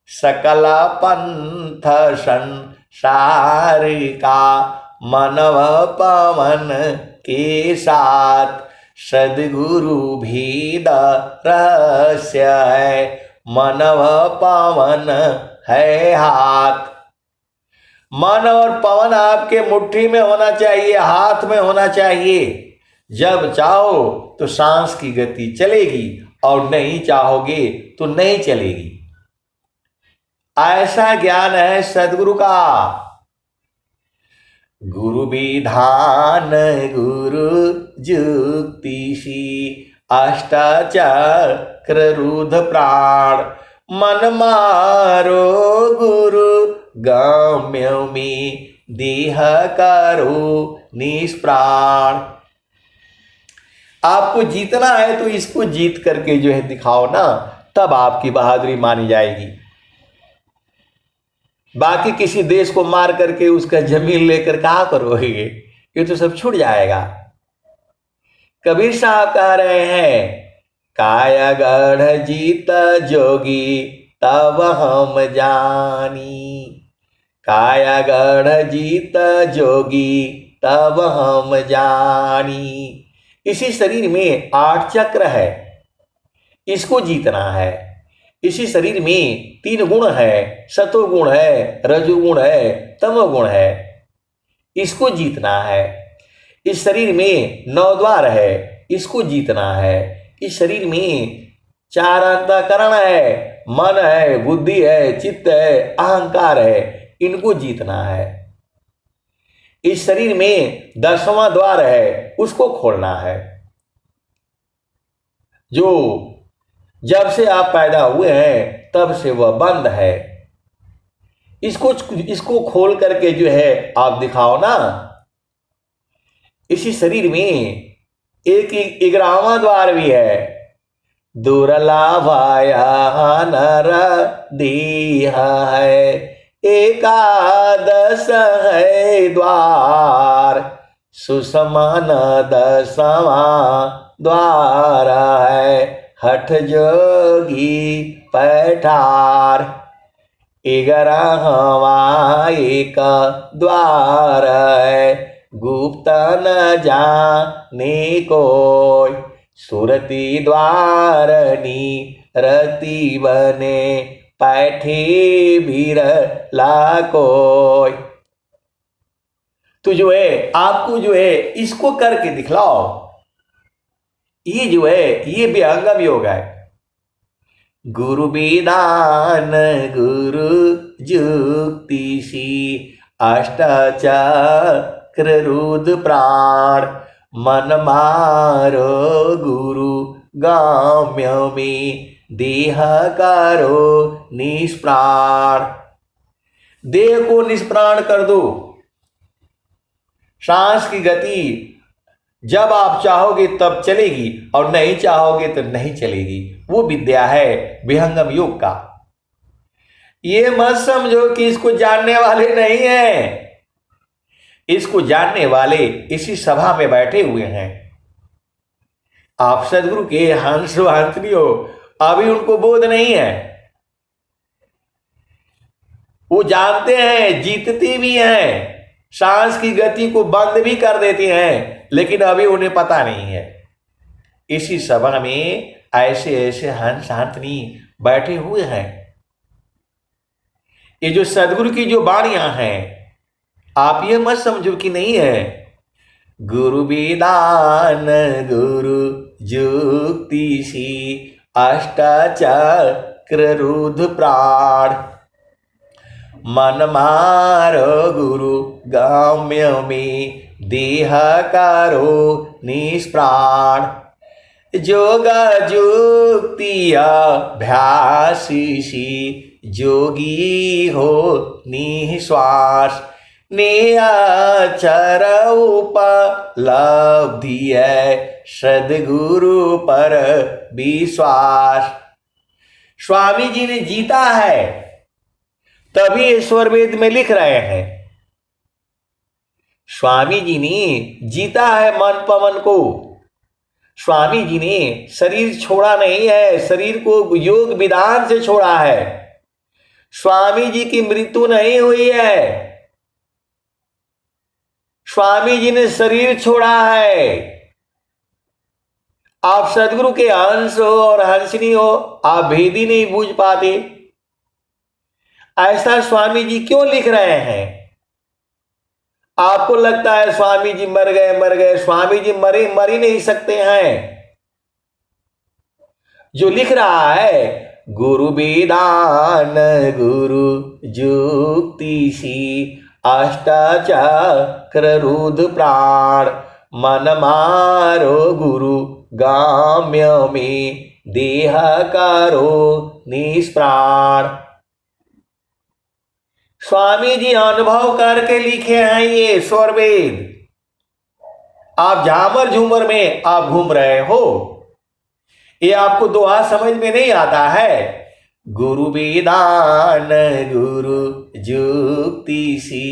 Speaker 1: सकल पंथ संसार का मनव पवन के साथ, सद्गुरु भेद रहस्य है, मनव पवन है हाथ। मन और पवन आपके मुट्ठी में होना चाहिए, हाथ में होना चाहिए। जब चाहो तो सांस की गति चलेगी और नहीं चाहोगे तो नहीं चलेगी। ऐसा ज्ञान है सद्गुरु का। गुरु विधान गुरु जुक्तिशी, अष्टाचक्र रुद्र प्राण, मन मारो गुरु गम्य में, देह करो निष्प्राण। आपको जीतना है तो इसको जीत करके जो है दिखाओ ना, तब आपकी बहादुरी मानी जाएगी। बाकी किसी देश को मार करके उसका जमीन लेकर कहा करोगे, ये तो सब छूट जाएगा। कबीर साहब कह रहे हैं, कायागढ़ जीत जोगी तब हम जानी, कायागढ़ जीत जोगी तब हम जानी। इसी शरीर में 8 चक्र है, इसको जीतना है। इसी शरीर में 3 गुण है, सतोगुण है, रजोगुण है, तमोगुण है, इसको जीतना है। इस शरीर में 9 द्वार है, इसको जीतना है। इस शरीर में 4 अंतःकरण है, मन है, बुद्धि है, चित्त है, अहंकार है, इनको जीतना है। इस शरीर में 10वां द्वार है, उसको खोलना है। जो जब से आप पैदा हुए हैं तब से वह बंद है, इसको खोल करके जो है आप दिखाओ ना। इसी शरीर में एक 11वां द्वार भी है, दुर्लभाया नर देह है, एकादश है द्वार, सुसमान 10वां द्वार है, हठ जोगी पैठार, 11वां एक द्वार है, गुप्त न जाने कोई, सुरती द्वारनी रति बने, पैठे बिरला कोई। तो जो है आपको जो है इसको करके दिखलाओ। ये जो है ये विहंगम योग है। गुरु विधान गुरु जुक्तिशी, अष्टाचक्र रुद्र प्राण, मन मारो गुरु गम्य में, देह करो निष्प्राण। देह को निष्प्राण कर दो। सांस की गति जब आप चाहोगे तब चलेगी और नहीं चाहोगे तो नहीं चलेगी। वो विद्या है विहंगम योग का। ये मत समझो कि इसको जानने वाले नहीं हैं। इसको जानने वाले इसी सभा में बैठे हुए हैं। आप सदगुरु के हंस हंसनी हो, अभी उनको बोध नहीं है। वो जानते हैं, जीतती भी हैं, सांस की गति को बंद भी कर देती हैं, लेकिन अभी उन्हें पता नहीं है। इसी सभा में ऐसे ऐसे हंस हंसनी बैठे हुए हैं। ये जो सदगुरु की जो वाणियां हैं, आप ये मत समझो कि नहीं है। गुरु विधान गुरु जुक्तिशी, अष्टाचक्र रुद्र प्राण, मन मारो गुरु गम्य में, देह करो निष्प्राण। जोग जुक्ति अभ्यासी, जोगी हो निश्वास, निचर उपलब्धि है, सद्गुरु पर विश्वास। स्वामी जी ने जीता है, तभी ईश्वर वेद में लिख रहे हैं। स्वामी जी ने जीता है मन पवन को। स्वामी जी ने शरीर छोड़ा नहीं है, शरीर को योग विधान से छोड़ा है। स्वामी जी की मृत्यु नहीं हुई है, स्वामी जी ने शरीर छोड़ा है। आप सदगुरु के अंश हो और हंसनी हो, आप भेद ही नहीं बूझ पाते। ऐसा स्वामी जी क्यों लिख रहे हैं? आपको लगता है स्वामी जी मर गए मर गए, स्वामी जी मर ही नहीं सकते हैं। जो लिख रहा है, गुरु वेदान गुरु जुक्तिसी अष्टाचक्र रुद्र प्राण मन मारो गुरु गाम्य में देह करो निष्प्राण। स्वामी जी अनुभव करके लिखे हैं ये स्वर वेद। आप झामर झूमर में आप घूम रहे हो, ये आपको दोहा समझ में नहीं आता है। गुरु वेदान गुरु जुक्तिसी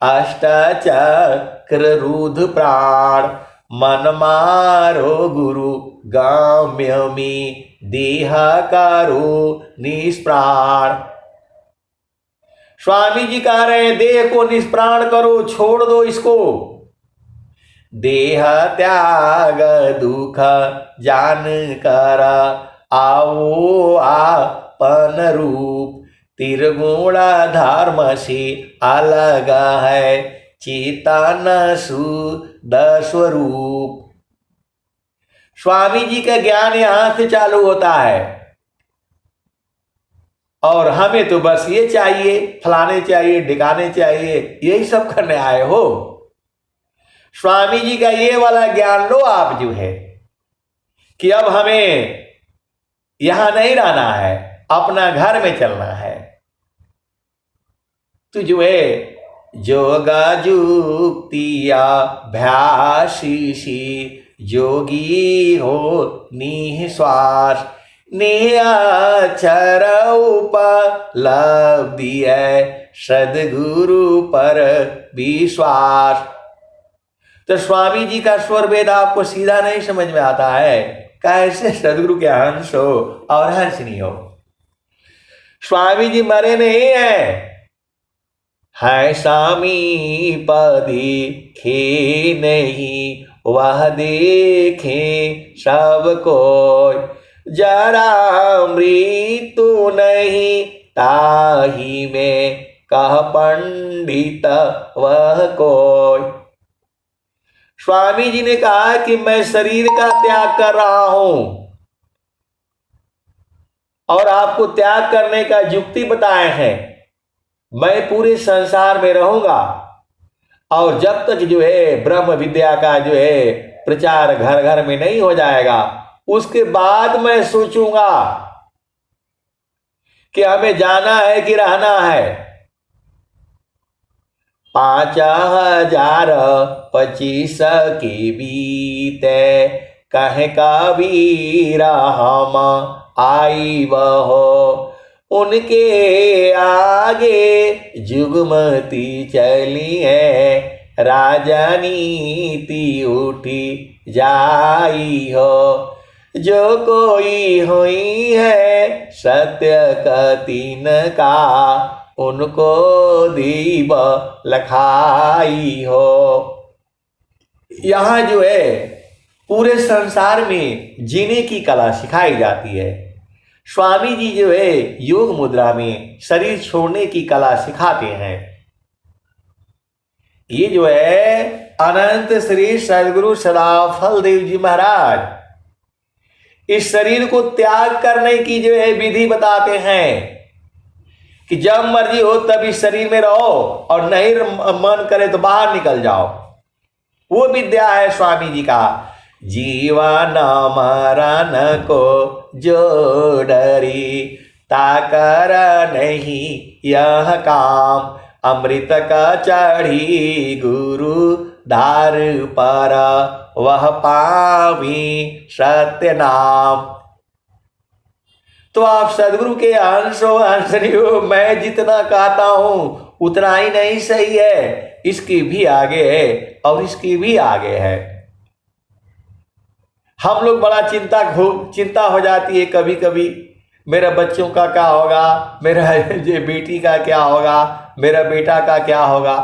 Speaker 1: अष्टाचक्र रुद्र प्राण मन मारो गुरु गाम्य में देह करो निष्प्राण। स्वामी जी कह रहे हैं देह को निष्प्राण करो, छोड़ दो इसको। देह त्याग दुख जान कर आओ आपन रूप, त्रिगुण धर्म से अलग है चेतन शुद्ध स्वरूप। स्वामी जी का ज्ञान यहां से चालू होता है और हमें तो बस ये चाहिए, फलाने चाहिए, ढिकाने चाहिए, यही सब करने आए हो। स्वामी जी का ये वाला ज्ञान लो आप जो है कि अब हमें यहां नहीं रहना है, अपना घर में चलना है। तो जो है योगा जुक्तिया भ्यासी जोगी हो निःश्वास, निअक्षर उपलब्धि है सद्गुरु पर विश्वास। तो स्वामी जी का स्वर वेद आपको सीधा नहीं समझ में आता है, कैसे सदगुरु के हंस हो और हंसनी हो। स्वामी जी मरे नहीं है स्वामी पदी खे नहीं, वह देखे सब कोई, जरा मृत्यु नहीं ताही में कह पंडित वह कोई। स्वामी जी ने कहा कि मैं शरीर का त्याग कर रहा हूं और आपको त्याग करने का युक्ति बताए हैं। मैं पूरे संसार में रहूंगा और जब तक जो है ब्रह्म विद्या का जो है प्रचार घर घर में नहीं हो जाएगा, उसके बाद मैं सोचूंगा कि हमें जाना है कि रहना है। 5025 के बीते कहे कबीर हम आई बहो, उनके आगे जुगमती चली है, राजनीति उठी जाई हो। जो कोई हुई है सत्य कतीन का, उनको दीब लखाई हो। यहां जो है पूरे संसार में जीने की कला सिखाई जाती है। स्वामी जी जो है योग मुद्रा में शरीर छोड़ने की कला सिखाते हैं। ये जो है अनंत श्री सदगुरु सदाफल देव जी महाराज इस शरीर को त्याग करने की जो है विधि बताते हैं कि जब मर्जी हो तब इस शरीर में रहो और नहीं मन करे तो बाहर निकल जाओ। वो विद्या है स्वामी जी का। जीवन मरण को जो डरी, ताकर नहीं यह काम, अमृत का चढ़ी गुरु धार पर, वह पावी सत्य नाम। तो आप सदगुरु के अंश हो हंसनी हो। मैं जितना कहता हूं उतना ही नहीं सही है, इसकी भी आगे है और इसकी भी आगे है। हम लोग बड़ा चिंता हो जाती है कभी कभी, मेरा बच्चों का क्या होगा, मेरा ये बेटी का क्या होगा, मेरा बेटा का क्या होगा।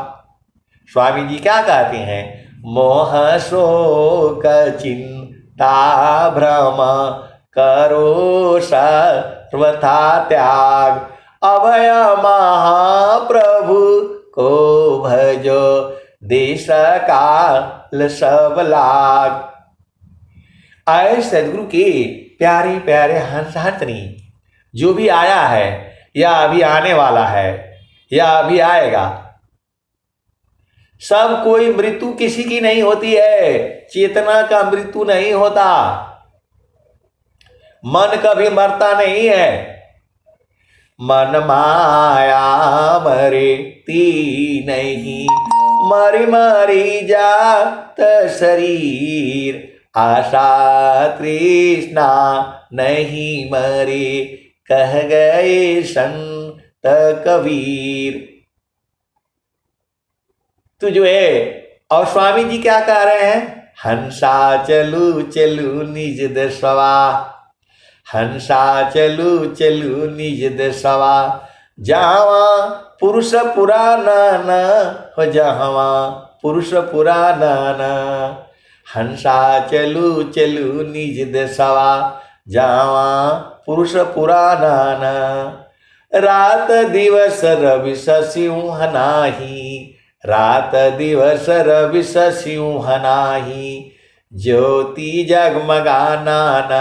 Speaker 1: स्वामी जी क्या कहते हैं, मोह शोक चिंता भ्रम करो सर्वथा त्याग, अभय महाप्रभु को भजो देश काल सब लाग। आए सदगुरु के प्यारे प्यारे हंसहंसनी, जो भी आया है या अभी आने वाला है या अभी आएगा, सब कोई मृत्यु किसी की नहीं होती है, चेतना का मृत्यु नहीं होता, मन कभी मरता नहीं है। मन माया मरती नहीं, मरी मरी जात शरीर, आशा तृष्णा नहीं मरे, कह गए संत कबीर। तो जो है, और स्वामी जी क्या कह रहे हैं, हंसा चलू चलू निज दसवा, हंसा चलू चलू निज दसवा, जावा पुरुष पुराना न हो, जावा पुरुष पुराना न। हंसा चलू चलू निज दसवा, जावा पुरुष पुराना न। रात दिवस रवि सिंह नाही, रात दिवस रवि सिंह नाही, ज्योति जगमगाना न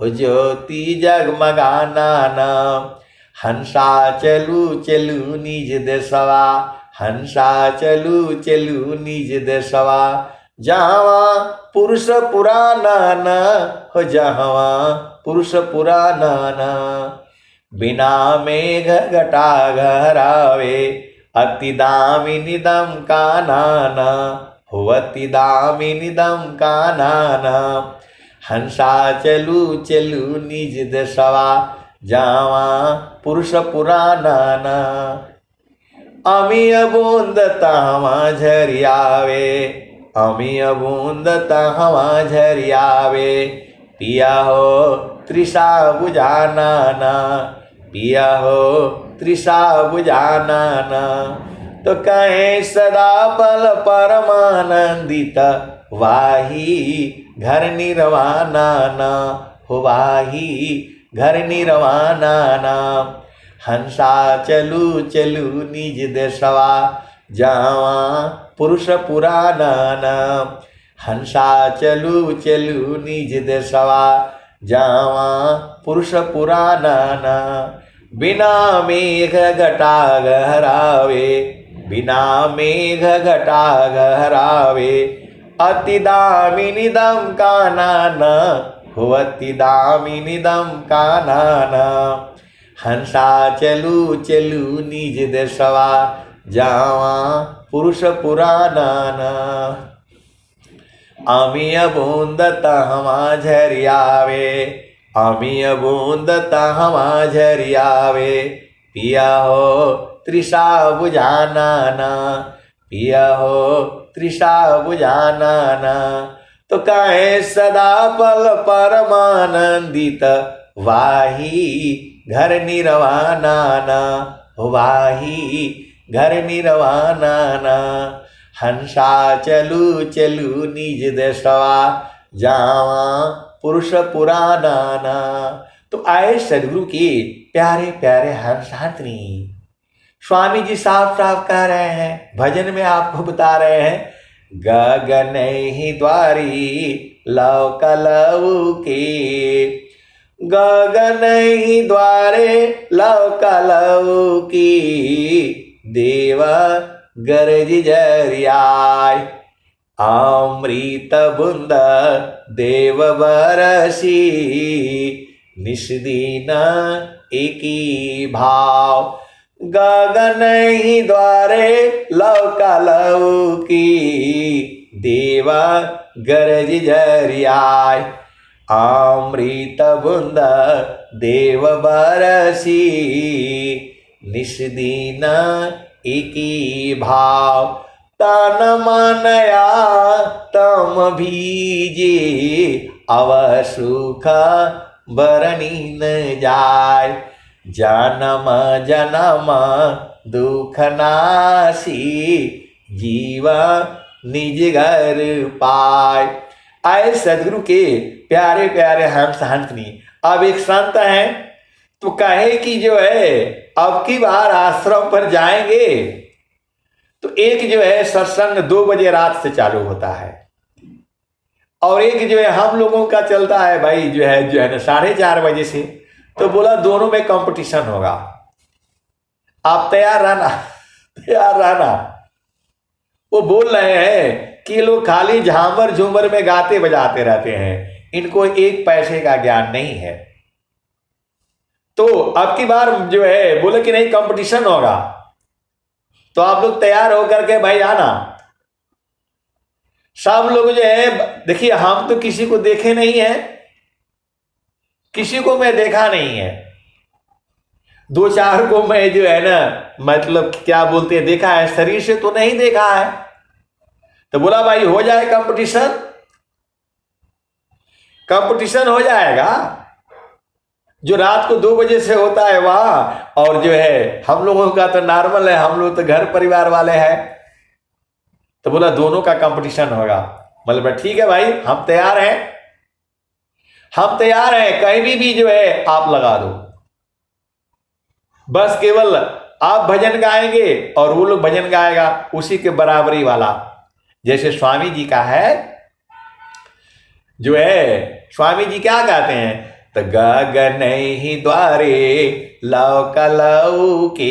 Speaker 1: हो, ज्योति जगमगाना न। हंसा चलू चलू निज दसवा, हंसा चलू चलू निज दसवा, जावा पुरुष पुराना न हो, जावा पुरुष पुराना न। बिना मेघ घटा घरावे, अति दामिनी दम का नाना हो, अति दामिनी दम का नाना। हंसा चलू चलू निज दसवा, जावा पुरुष पुराना न। अमीय बूंद तावा झरियावे, अमीय बूंद तावा झरियावे, पिया हो तृषा बुझाना न, पिया हो तृषा बुझाना न। तो कहे सदा पल परमानंदित, वाही घर निर्वाणा न हो, वाही घर निर्वाणा न। हंसा चलू चलू निज दसवा, जावा पुरुष पुराना न। हंसा चलू चलू निज दसवा, जावा पुरुष पुराना न। बिना मेघ घटा गहरावे, बिना मेघ घटा गहरावे, अति दामिनी दम का नाना हो, अति दामिनी दम का नाना। हंसा चलू चलू निज दसवा, जावा पुरुष पुराना न। अमीय बूंद तहवा झरियावे, अमीय बूंद तहवा झरियावे, पिया हो तृषा बुझाना न, पिया हो तृषा बुझाना न। तो कहे सदा पल परमानंदित, वाही घर निर्वाणा न हो, वाही घर निर्वाणा न। हंसा चलू चलू निज दसवा, जावा पुरुष पुराना न। तो आए सदगुरु के प्यारे प्यारे हंसातनी, स्वामी जी साफ साफ कह रहे हैं, भजन में आपको बता रहे हैं, गगन ही द्वारी लव कलऊ के, गगन ही द्वारे लव कलऊ की, देवा गरज जरियाय, अमृत बुंद देव बरसी, निष्दीन एकी भाव। गगन ही द्वारे लव कलऊ की, देवा गरज जरियाय, अमृत बुंद देव बरसी, निष्दीन एकी भाव। तन मनया तम भीजे, अव सुख बरनी न जाय। जन्म जन्म दुख नासी, जीवा निज घर पाय। आए सदगुरु के प्यारे प्यारे हंस हंसनी। अब एक संत हैं तो कहे कि जो है अब की बार आश्रम पर जाएंगे तो एक जो है सत्संग 2 बजे रात से चालू होता है और एक जो है हम लोगों का चलता है भाई जो है ना 4:30 बजे से। तो बोला दोनों में कंपटीशन होगा, आप तैयार रहना, तैयार रहना। वो बोल रहे हैं कि लोग खाली झामर झूमर में गाते बजाते रहते हैं, इनको 1 पैसे का ज्ञान नहीं है। तो अब की बार जो है बोले कि नहीं कंपटीशन होगा, तो आप लोग तैयार होकर के भाई आना। सब लोग जो है देखिए हम तो किसी को देखे नहीं है, किसी को मैं देखा नहीं है, 2-4 को मैं जो है ना मतलब क्या बोलते हैं देखा है, शरीर से तो नहीं देखा है। तो बोला भाई हो जाए कंपटीशन, कंपटीशन हो जाएगा। जो रात को 2 बजे से होता है वहां, और जो है हम लोगों का तो नॉर्मल है, हम लोग तो घर परिवार वाले हैं। तो बोला दोनों का कंपटीशन होगा। मतलब ठीक है भाई हम तैयार हैं, हम तैयार हैं, कहीं भी जो है आप लगा दो, बस केवल आप भजन गाएंगे और वो लोग भजन गाएगा, उसी के बराबरी वाला। जैसे स्वामी जी का है जो है, स्वामी जी क्या कहते हैं, तो गगन ही द्वारे लौक लौके,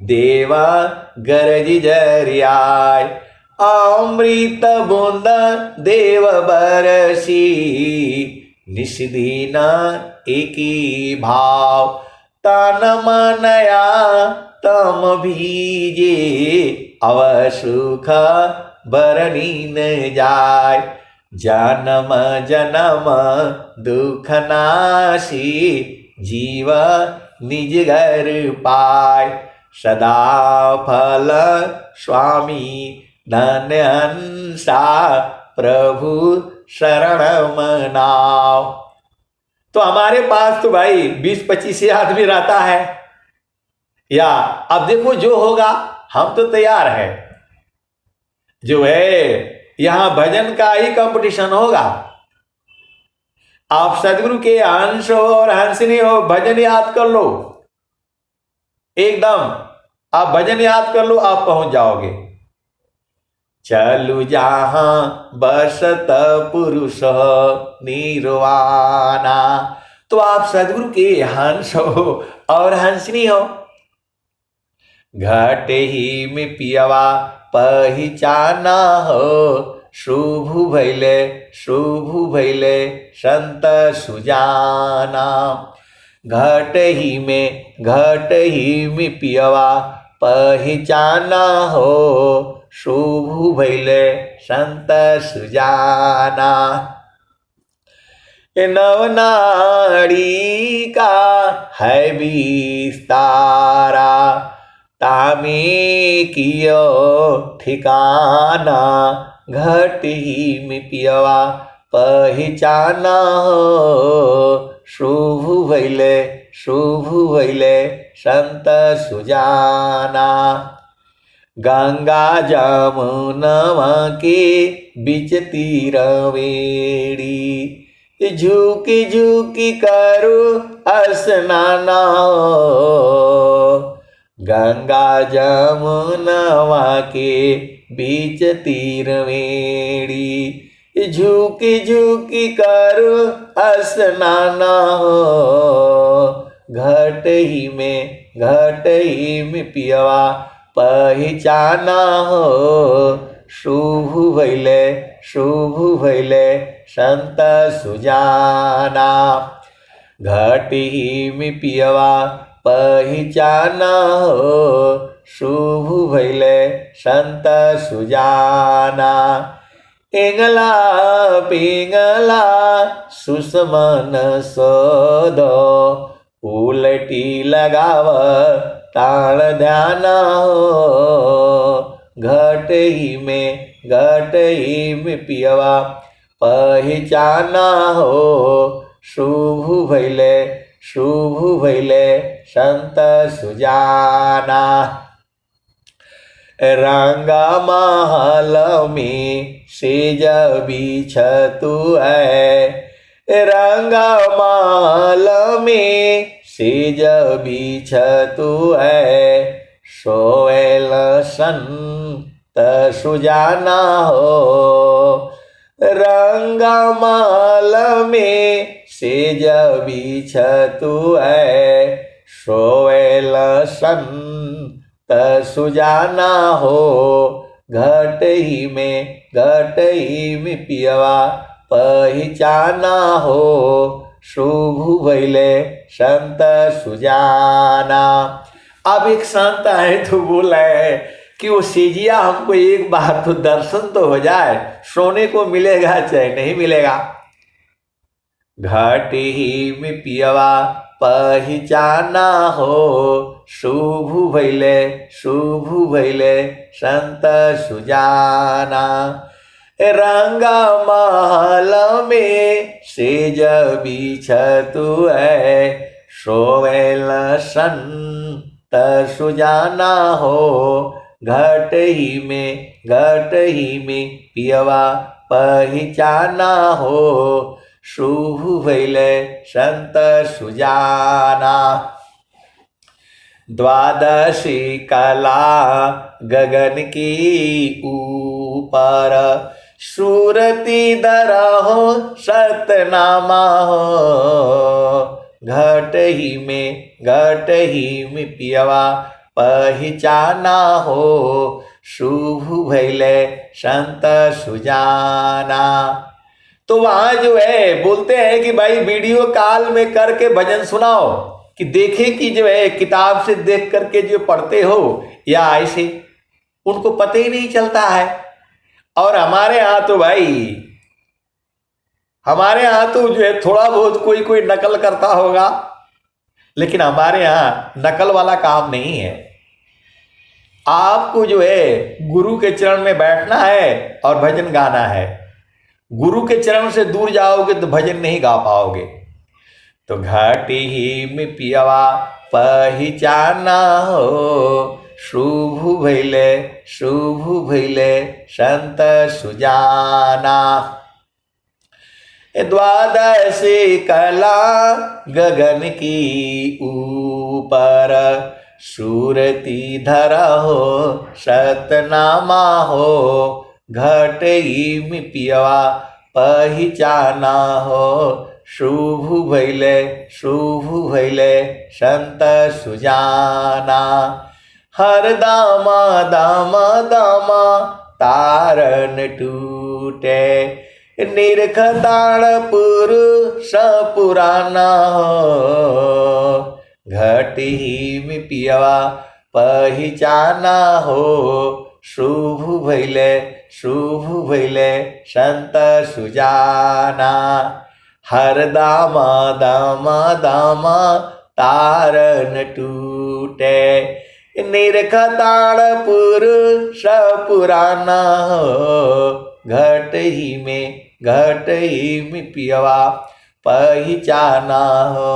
Speaker 1: देवा गरज जरियाय, अमृत बूंद देव बरसी, निषदीन एकी भाव, तन मनया तम भीजे, अवसुख बरनी न जाय। जन्म जन्म दुख नासी, जीव निज घर पाय। सदा फल स्वामी धन्यंसा, प्रभु शरण मनाओ। तो हमारे पास तो भाई 20-25 आदमी रहता है, या अब देखो जो होगा, हम तो तैयार है। जो है यहां भजन का ही कंपटीशन होगा। आप सदगुरु के अंश हो और हंसनी हो, भजन याद कर लो, एकदम आप भजन याद कर लो, आप पहुंच जाओगे। चलु जहां बसत पुरुष निर्वाणा। तो आप सदगुरु के हंस हो और हंसनी हो। घट ही में पियवा पहचाना हो, शुभ भैले संत सुजाना। घट ही में पियवा पहचाना हो, शुभ भैले संत सुजाना। नवनाड़ी का है विस्तारा, तामे कियो ठिकाना। घट ही में पियवा पहचाना हो, शुभ भैले संत सुजाना। गंगा जमुनवा के बीच तीरवेड़ी, झुकी झुकी करो स्नाना हो। गंगा जमुनवा के बीच तीरवेड़ी, झुकी झुकी करो स्नाना हो। घट ही में पियवा पहचाना हो, शुभ भैले संत सुजाना। घट ही में पियवा पहचाना हो, शुभ भैले संत सुजाना। एंगला पिंगला सुषमन सोदो, उलटी लगाव ताण ध्याना हो। घट ही में पियवा पहचाना हो, शुभ भैले शुभ भैले संत सुजाना। रंगा महल में सेज बिछतु है, रंगा महल में सेज बिछतु है, सोएल संत सुजाना हो। रंगा महल में सेज बिछतु है, सोएल संत सुजाना हो। घट ही में पियवा पहचाना हो, शुभ भैले संत सुजाना। अब एक संत है तो बोला है कि वो सेजिया हमको एक बार तो दर्शन तो हो जाए, सोने को मिलेगा चाहे नहीं मिलेगा। घट ही में पियवा पहचाना हो, शुभ भैले संत सुजाना। रंगा महल में सेज बिछतु है, सोएल संत सुजाना हो। घट ही में पियवा पहचाना हो, शुभ भैले संत सुजाना। द्वादशी कला गगन की ऊपर, सूरती धरा हो सतनामा हो। घट ही में पियवा पहचाना हो, शुभ भैले संत सुजाना। तो वहां जो है बोलते हैं कि भाई वीडियो कॉल में करके भजन सुनाओ, कि देखें कि जो है किताब से देख करके जो पढ़ते हो या ऐसे, उनको पता ही नहीं चलता है। और हमारे यहाँ तो जो है थोड़ा बहुत कोई नकल करता होगा, लेकिन हमारे यहाँ नकल वाला काम नहीं है। आपको जो है गुरु के चरण में बैठना है और भजन गाना है। गुरु के चरण से दूर जाओगे तो भजन नहीं गा पाओगे। तो घाटी ही में पियवा पहचाना हो, शुभ भैले संत सुजाना। द्वादशी कला गगन की ऊपर, सूरती धरा हो सतनामा हो। घट ही में पियवा पहचाना हो, शुभ भैले संत सुजाना। हर दामा तारन टूटे, निरखताड़ पुरुष पुराना हो। घट ही में पियवा पहचाना हो, शुभ भैले संत सुजाना। हर दामा तारन टूटे, निरखताड़ पुरुष पुराना हो। घट ही में पियवा पहचाना हो,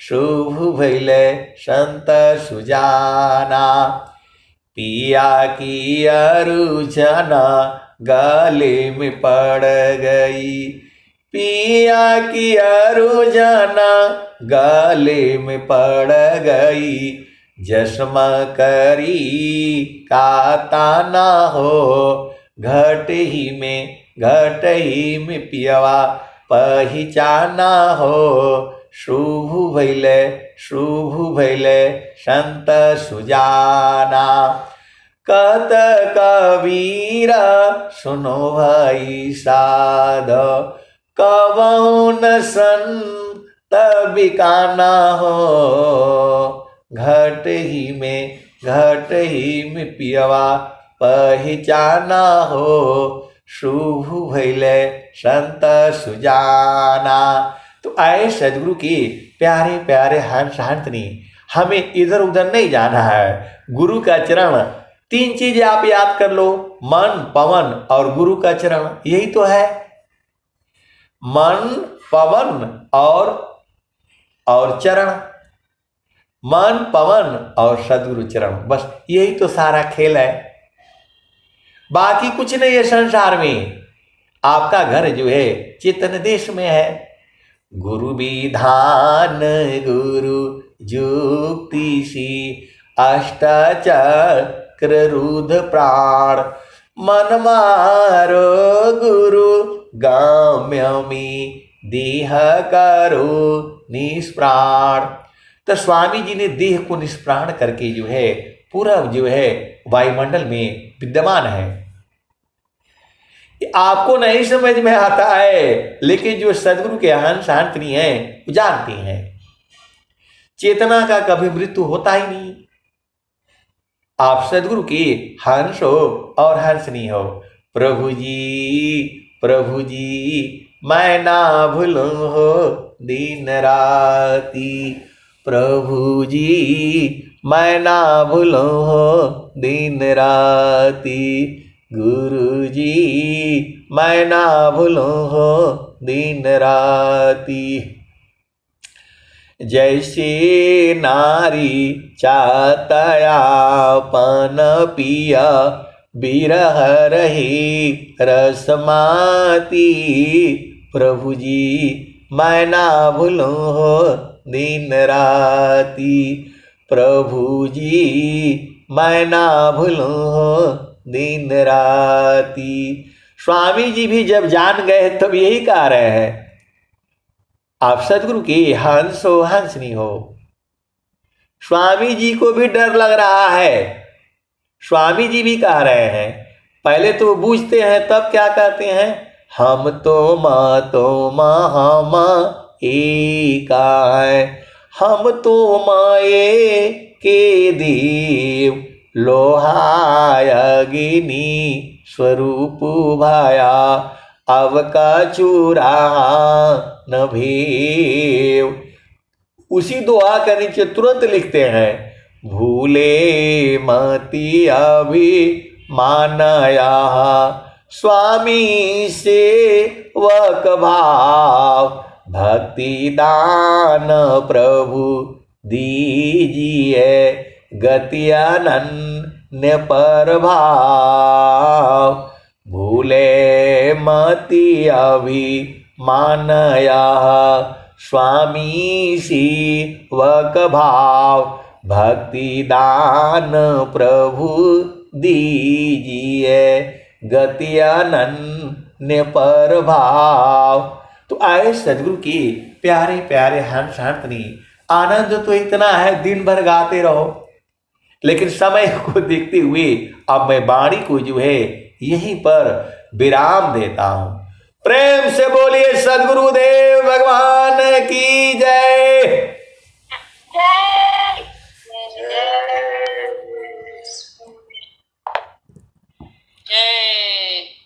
Speaker 1: शुभ भैले संत सुजाना। पिया की अरुचना गले में पड़ गई, पिया की अरुचना गले में पड़ गई। जश्म करी का ताना हो, घट ही में पियवा पहचाना हो, शुभ भैले संत सुजाना। कत कबीरा सुनो भाई साध, कबहुन संत बिकाना हो। घट ही में पियवा पहचाना हो, शुभ भैले संत सुजाना। तो आए सदगुरु की प्यारे प्यारे हंसनी, हमें इधर उधर नहीं जाना है। गुरु का चरण, 3 चीजें आप याद कर लो, मन, पवन और गुरु का चरण, यही तो है। मन, पवन और चरण, मन पवन और सदगुरु चरण, बस यही तो सारा खेल है, बाकी कुछ नहीं है संसार में। आपका घर जो है चेतन देश में है। गुरु विधान गुरु जुक्ति सी, अष्टाचक्र रुद्र प्राण, मन मारो गुरु गाम्यमी, देह करो निष्प्राण। तो स्वामी जी ने देह को निष्प्राण करके जो है पूरा जो है वायुमंडल में विद्यमान है। आपको नहीं समझ में आता है, लेकिन जो सदगुरु के हंस हंसनी है वो जानते हैं चेतना का कभी मृत्यु होता ही नहीं। आप सदगुरु के हंस हो और हंसनी हो। प्रभु जी मैं ना भूलूं हो दिन राती, प्रभु जी मैं ना भूलूं हो दिन राती, गुरु जी मैं ना भूलूं हो दिन राती। जैसे नारी चातयापन पिया, बिरह रही रसमाती, प्रभु जी मैं ना भूलूं हो दिन राती, प्रभु जी मैं ना भूलूं हो दिन राती। स्वामी जी भी जब जान गए तब यही कह रहे हैं, आप सदगुरु के हंस हो हंसनी हो। स्वामी जी को भी डर लग रहा है। स्वामी जी भी कह रहे हैं, पहले तो बूझते हैं तब क्या कहते हैं, हम तो हम एका है, हम तो माए के देव, लोहाय अग्नि स्वरूप भाया, अब का चूरा न भेव। उसी दुआ के नीचे तुरंत लिखते हैं, भूले मति अभी मानया, स्वामी से वक भाव, भक्ति दान प्रभु दीजिए, गति अनन्य पर भाव। भूले मति अभी मानया, स्वामी सी वक भाव, भक्ति दान प्रभु दीजिए, गति अनन्य पर भाव। तो आए सदगुरु की प्यारे प्यारे हंस हंसनी, आनंद तो इतना है दिन भर गाते रहो, लेकिन समय को देखते हुए अब मैं वाणी को जो है यहीं पर विराम देता हूं। प्रेम से बोलिए सदगुरुदेव भगवान की जय।
Speaker 2: जय।